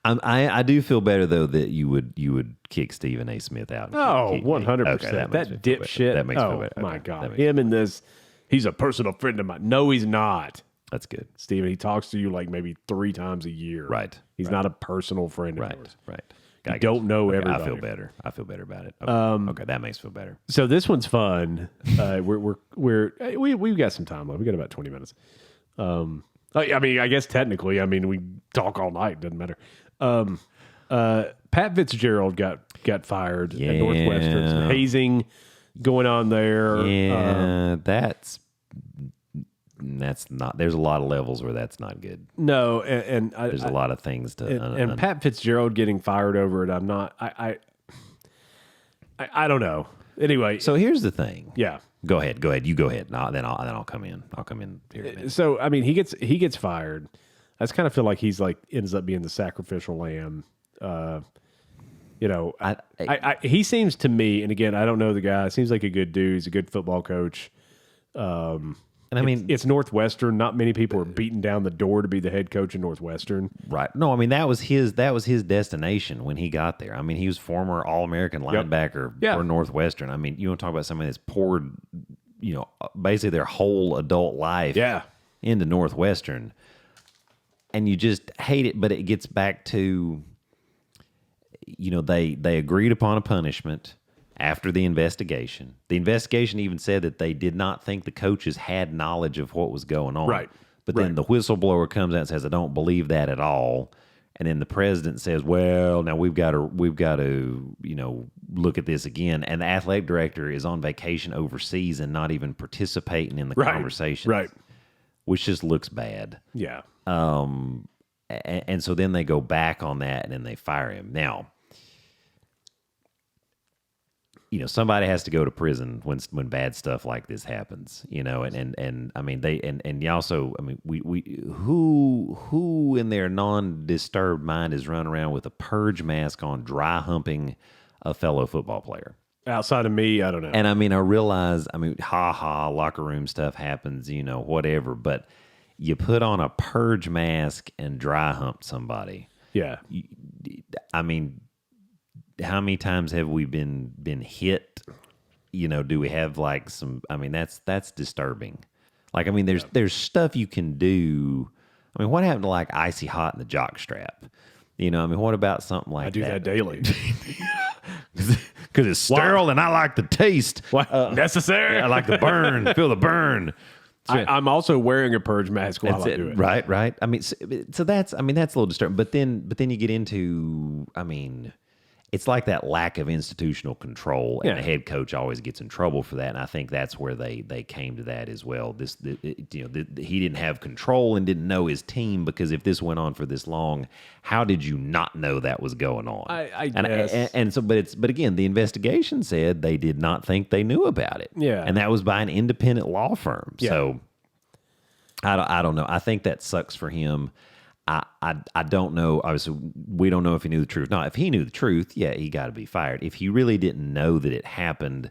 I do feel better though that you would kick Stephen A. Smith out. Oh, Kick me. 100%. Okay, that makes me feel better. dipshit. That makes me feel oh, better. my Okay, God. that makes Him and this, he's a personal friend of mine. No, he's not. That's good. Steven, he talks to you like maybe 3 times a year. Right. He's not a personal friend of Right. yours. Right. You don't know Okay, everybody. I feel better. I feel better about it. Okay, okay, that makes me feel better. So this one's fun. We've got some time left. We got about 20 minutes. I mean, I guess technically, we talk all night. Doesn't matter. Pat Fitzgerald got fired at Northwestern. Some hazing going on there. Yeah, that's not. There's a lot of levels where that's not good. No, and There's a lot of things to. and Pat Fitzgerald getting fired over it. I'm not. I don't know. Anyway, So here's the thing. yeah. Go ahead. You go ahead. Then I'll come in. I'll come in here in a minute. So he gets fired. I just kind of feel like he's ends up being the sacrificial lamb. He seems to me, and again, I don't know the guy. Seems like a good dude. He's a good football coach. And I mean, It's Northwestern. Not many people are beating down the door to be the head coach of Northwestern. right? No, I mean that was his destination when he got there. I mean, he was former All-American linebacker for Northwestern. I mean, you want to talk about somebody that's poured, basically their whole adult life into Northwestern, and you just hate it. But it gets back to, they agreed upon a punishment after the investigation. The investigation even said that they did not think the coaches had knowledge of what was going on. Right. But then the whistleblower comes out and says, I don't believe that at all. And then the president says, well, now we've got to, look at this again. And the athletic director is on vacation overseas and not even participating in the conversation. Right. Which just looks bad. Yeah. And so then they go back on that and then they fire him. Now, somebody has to go to prison when bad stuff like this happens, and I mean, and you also, I mean, we who in their non-disturbed mind is running around with a purge mask on, dry humping a fellow football player? Outside of me, I don't know. And I mean, I realize, locker room stuff happens, whatever, but you put on a purge mask and dry hump somebody. Yeah. I mean, how many times have we been hit? Do we have like some? I mean, that's disturbing. Like, I mean, there's stuff you can do. I mean, what happened to like icy hot in the jock strap? I mean, what about something like that? I do that daily. Because it's sterile and I like the taste. Necessary. I like the burn. Feel the burn. I'm also wearing a purge mask while I do it. Right. I mean, so that's a little disturbing. But then you get into, I mean, it's like that lack of institutional control, and the head coach always gets in trouble for that. And I think that's where they came to that as well. He didn't have control and didn't know his team, because if this went on for this long, how did you not know that was going on? I guess. And so, but again, the investigation said they did not think they knew about it. Yeah, and that was by an independent law firm. Yeah. So I don't know. I think that sucks for him. I don't know. Obviously, we don't know if he knew the truth. Now, if he knew the truth, he got to be fired. If he really didn't know that it happened,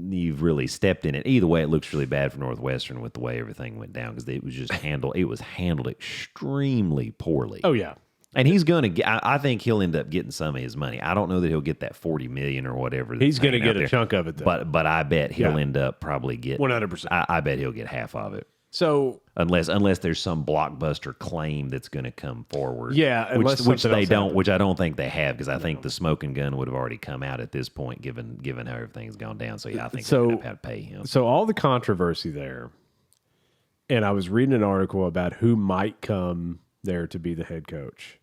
you've really stepped in it. Either way, it looks really bad for Northwestern with the way everything went down, because it was just handled. It was handled extremely poorly. Oh yeah, and he's going to get. I think he'll end up getting some of his money. I don't know that he'll get that $40 million or whatever. He's going to get a chunk of it, though. But I bet he'll end up probably getting 100%. I bet he'll get half of it. So unless there's some blockbuster claim that's going to come forward. Yeah, which they don't. Which I don't think they have, because I think the smoking gun would have already come out at this point, given how everything's gone down. So yeah, I think they would have had to pay him. So all the controversy there, and I was reading an article about who might come there to be the head coach.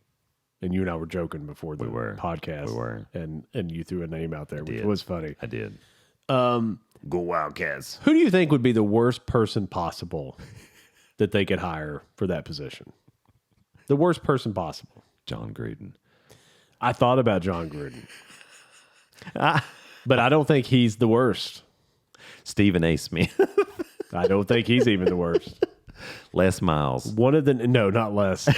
And you and I were joking before the podcast. We were. And you threw a name out there, which was funny. I did. Go Wildcats. Who do you think would be the worst person possible that they could hire for that position? The worst person possible. John Gruden. I thought about John Gruden. But I don't think he's the worst. Stephen A. Smith. I don't think he's even the worst. Les Miles. No, not Les.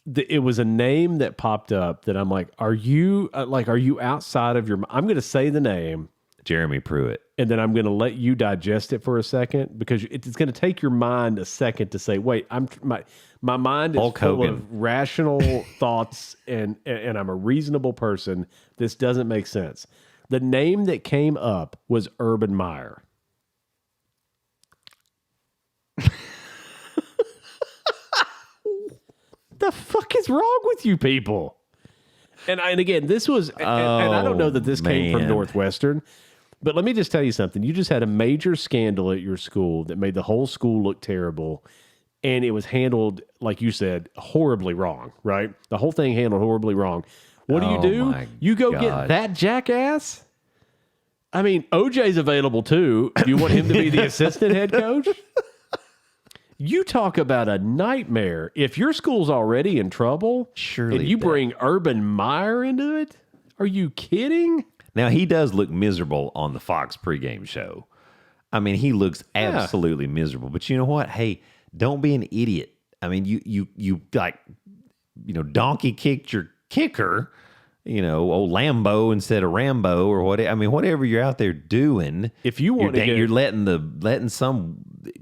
It was a name that popped up that I'm like, are you outside of your? I'm going to say the name, Jeremy Pruitt, and then I'm going to let you digest it for a second, because it's going to take your mind a second to say, wait, my mind is Hulk full Hogan. of rational thoughts, and I'm a reasonable person. This doesn't make sense. The name that came up was Urban Meyer. The fuck is wrong with you people? And again, this was, and I don't know that this came from Northwestern, but let me just tell you something. You just had a major scandal at your school that made the whole school look terrible, and it was handled, like you said, horribly wrong, right? The whole thing handled horribly wrong. What do? You go get that jackass? I mean, OJ's available too. Do you want him to be the assistant head coach? You talk about a nightmare. If your school's already in trouble, surely, and you bring Urban Meyer into it, are you kidding? Now, he does look miserable on the Fox pregame show. I mean, he looks absolutely miserable. But you know what? Hey, don't be an idiot. I mean, you donkey kicked your kicker, old Lambo instead of Rambo or what. I mean, whatever you're out there doing, if you want you're letting some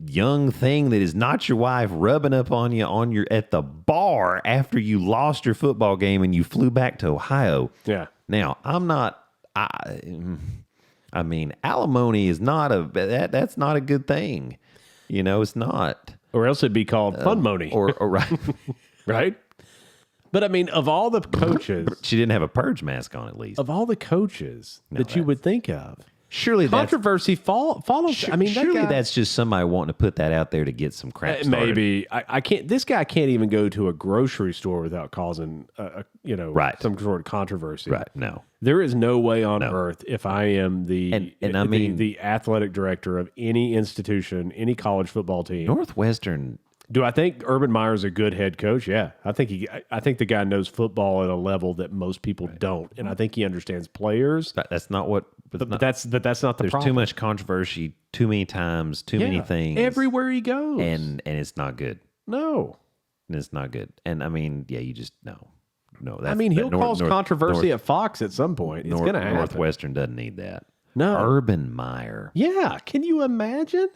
young thing that is not your wife rubbing up on you at the bar after you lost your football game and you flew back to Ohio. Yeah. Now, I mean, alimony is that's not a good thing. It's not. Or else it'd be called fun money. Or right. Right? But I mean, of all the coaches, she didn't have a purge mask on, at least. Of all the coaches that you would think of, surely controversy follows. I mean, surely that's just somebody wanting to put that out there to get some crap started. Maybe I can't. This guy can't even go to a grocery store without causing, some sort of controversy. Right? No, there is no way on earth, if I am the athletic director of any institution, any college football team, Northwestern. Do I think Urban Meyer's a good head coach? Yeah, I think the guy knows football at a level that most people don't, and I think he understands players. That's not what. But that's not the There's problem. Too much controversy, too many times, too many things everywhere he goes, and it's not good. No, it's not good. And I mean, you just no. He'll cause controversy at Fox at some point. It's going to happen. Northwestern doesn't need that. No, Urban Meyer. Yeah, can you imagine?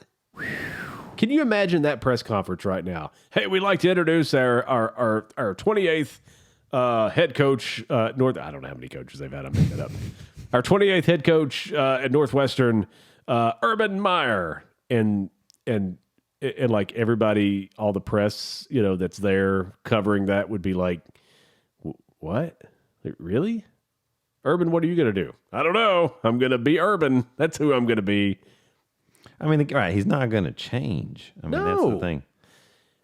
Can you imagine that press conference right now? Hey, we'd like to introduce our 28th head coach. I don't know how many coaches they've had. I'm making that up. Our 28th head coach at Northwestern, Urban Meyer, and like everybody, all the press, that's there covering that would be like, what? Really? Urban, what are you going to do? I don't know. I'm going to be Urban. That's who I'm going to be. I mean, right? He's not going to change. I mean, that's the thing.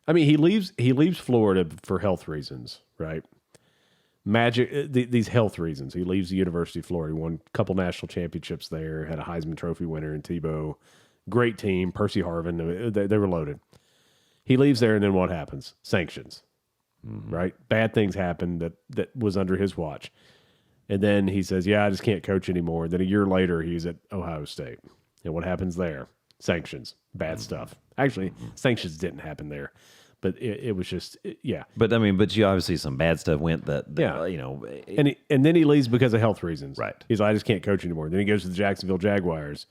I mean, he leaves Florida for health reasons, right? These health reasons. He leaves the University of Florida. He won a couple national championships there. Had a Heisman Trophy winner in Tebow. Great team. Percy Harvin. They were loaded. He leaves there, and then what happens? Sanctions, right? Bad things happen that was under his watch. And then he says, "Yeah, I just can't coach anymore." Then a year later, he's at Ohio State. And what happens there? Sanctions, bad stuff. Actually, sanctions didn't happen there, but it was just, yeah. But I mean, you obviously some bad stuff went and then he leaves because of health reasons. Right. He's like, I just can't coach anymore. Then he goes to the Jacksonville Jaguars,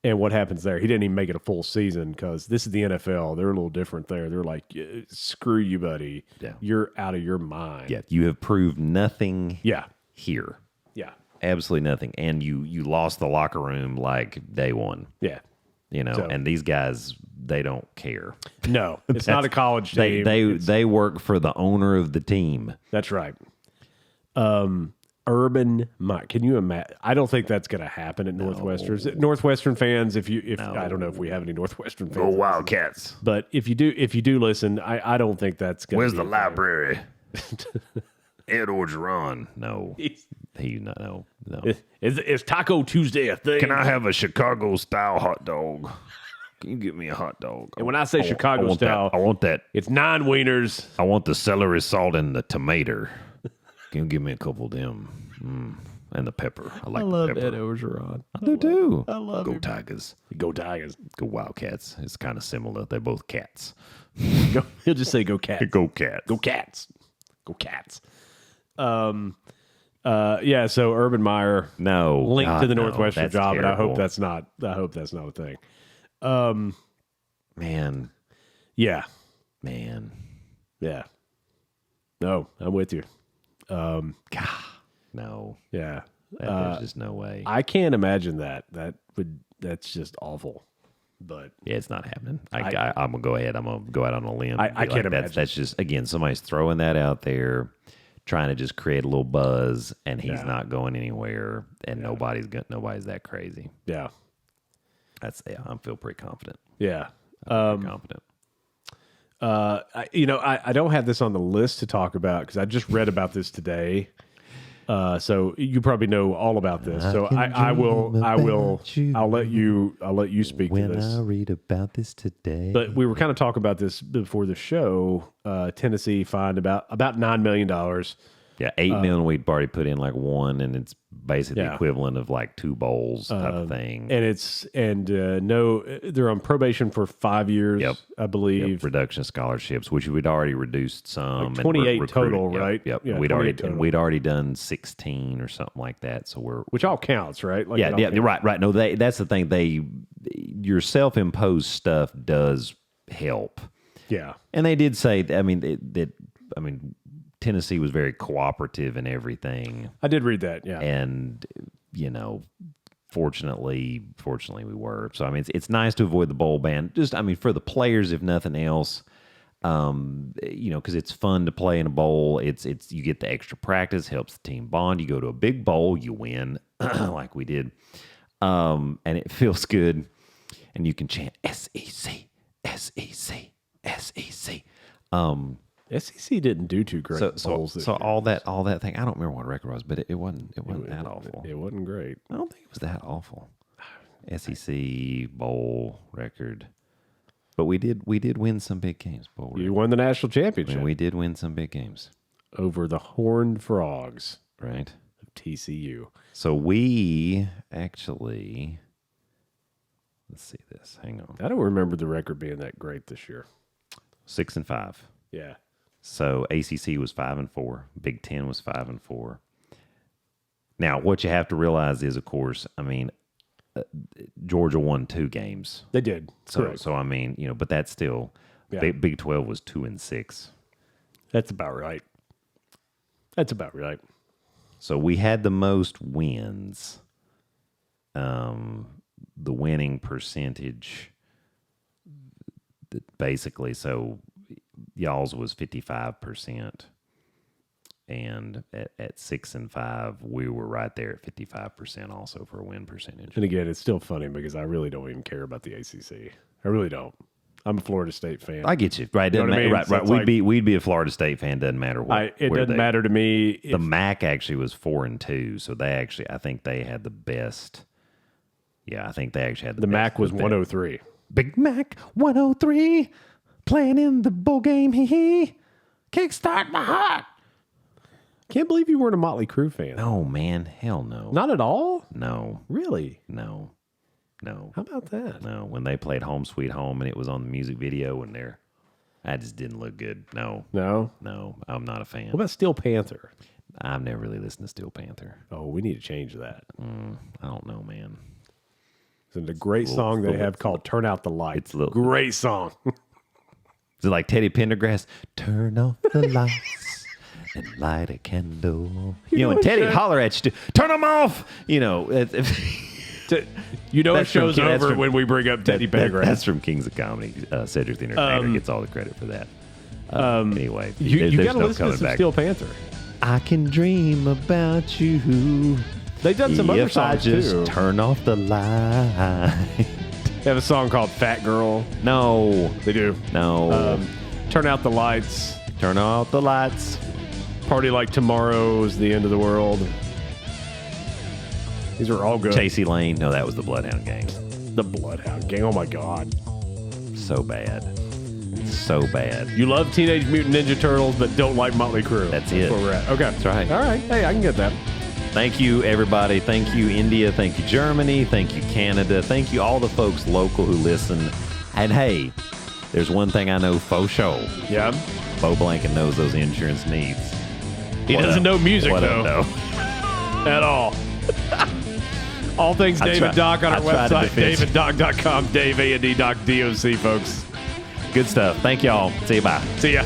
and what happens there? He didn't even make it a full season because this is the NFL. They're a little different there. They're like, screw you, buddy. Yeah. You're out of your mind. Yeah, you have proved nothing. Yeah. Here. Yeah. Absolutely nothing. And you lost the locker room like day one. Yeah. And these guys, they don't care. No, it's not a college team. They work for the owner of the team. That's right. Urban Meyer. Can you imagine? I don't think that's going to happen at Northwestern. Northwestern fans, I don't know if we have any Northwestern fans. Go Wildcats! But if you do listen, I don't think that's going to. Where's the library? Ed Orgeron. No, no. Is Taco Tuesday a thing? Can I have a Chicago style hot dog? Can you get me a hot dog? And when I say Chicago style, I want that. It's 9 wieners. I want the celery salt and the tomato. Can you give me a couple of them? And the pepper. I love Ed Orgeron. I do too. I love Go him. Tigers. Go Tigers. Go Wildcats. It's kind of similar. They're both cats. He'll just say go Cats. Go Cats. Go Cats. Go Cats. Yeah, so Urban Meyer linked to the Northwestern job, terrible. and I hope that's not a thing. Man. Yeah. Man. Yeah. No, I'm with you. God. No. Yeah. There's just no way. I can't imagine that. That's just awful. But yeah, it's not happening. I'm gonna go ahead. I'm gonna go out on a limb. I can't imagine. That's just, again, somebody's throwing that out there, trying to just create a little buzz, and he's not going anywhere, and nobody's that crazy. Yeah. I feel pretty confident. Yeah. I'm pretty confident. I don't have this on the list to talk about because I just read about this today. So you probably know all about this. So I'll let you speak to this. When I read about this today. But we were kind of talking about this before the show. Tennessee fined about $9 million. Yeah, $8 million we'd already put in like one, and it's basically the equivalent of like 2 bowls type of thing. And they're on probation for 5 years, I believe. Yep. Reduction of scholarships, which we'd already reduced some. Like 28 total, right? Yep. Yeah, we'd already done 16 or something like that. So which all counts, right? Like right. No, that's the thing. Your self-imposed stuff does help. Yeah, and they did say, Tennessee was very cooperative in everything. I did read that, yeah. And, fortunately we were. So, it's nice to avoid the bowl ban. Just, for the players, if nothing else, because it's fun to play in a bowl. It's you get the extra practice, helps the team bond. You go to a big bowl, you win, like we did. And it feels good. And you can chant SEC, SEC, SEC. SEC didn't do too great. So all that thing. I don't remember what record was, but it wasn't that awful. It wasn't great. I don't think it was that awful. SEC bowl record, but we did win some big games. You won the national championship. We did win some big games over the Horned Frogs, right? Of TCU. So we actually, let's see this. Hang on. I don't remember the record being that great this year. 6-5. Yeah. So ACC was 5-4. Big Ten was 5-4. Now, what you have to realize is, of course, Georgia won 2 games. They did. So but that's still Big 12 was 2-6. That's about right. So we had the most wins. The winning percentage, basically, so y'all's was 55%, and at 6-5, we were right there at 55% also for a win percentage. And again, it's still funny because I really don't even care about the ACC. I really don't. I'm a Florida State fan. I get you. Right. Doesn't matter. Right. So we'd be a Florida State fan. Doesn't matter what. It doesn't matter to me. The MAC actually was 4-2, so I think they had the best. Yeah, I think they actually had the best. MAC was 103. Big Mac 103, playing in the bowl game. Kickstart my heart. Can't believe you weren't a Motley Crue fan. No, man. Hell no. Not at all? No. Really? No. How about that? No. When they played Home Sweet Home and it was on the music video and that just didn't look good. No. I'm not a fan. What about Steel Panther? I've never really listened to Steel Panther. Oh, we need to change that. I don't know, man. It's a great song they have called Turn Out the Lights. Great song. Is it like Teddy Pendergrass? Turn off the lights and light a candle. And Teddy holler at you, turn them off. You know, That's it show's from- that's over from- when we bring up Teddy Pendergrass. That's from Kings of Comedy. Cedric the Entertainer gets all the credit for that. Anyway, You there's got to no listen to coming some back. Steel Panther. I can dream about you. They've done some other If I songs just too. turn off the light. They have a song called "Fat Girl." No, They do. no. Turn out the lights. Turn off the lights. Party like tomorrow's the end of the world. These are all good. Chasey Lane. No, that was the Bloodhound Gang. The Bloodhound Gang. Oh my God. So bad. So bad. You love Teenage Mutant Ninja Turtles, but don't like Motley Crue. That's it. That's where we're at. Okay. That's right. All right. Hey, I can get that. Thank you, everybody. Thank you, India. Thank you, Germany. Thank you, Canada. Thank you, all the folks local who listen. And hey, there's one thing I know for sure. Yeah. Bo Blanken knows those insurance needs. He What doesn't up? know music, What though. up, though? At all. All things I David try- Doc on our I try to website, defend- daviddoc.com, Dave A&D Doc DOC, folks. Good stuff. Thank y'all. See you. Bye. See ya.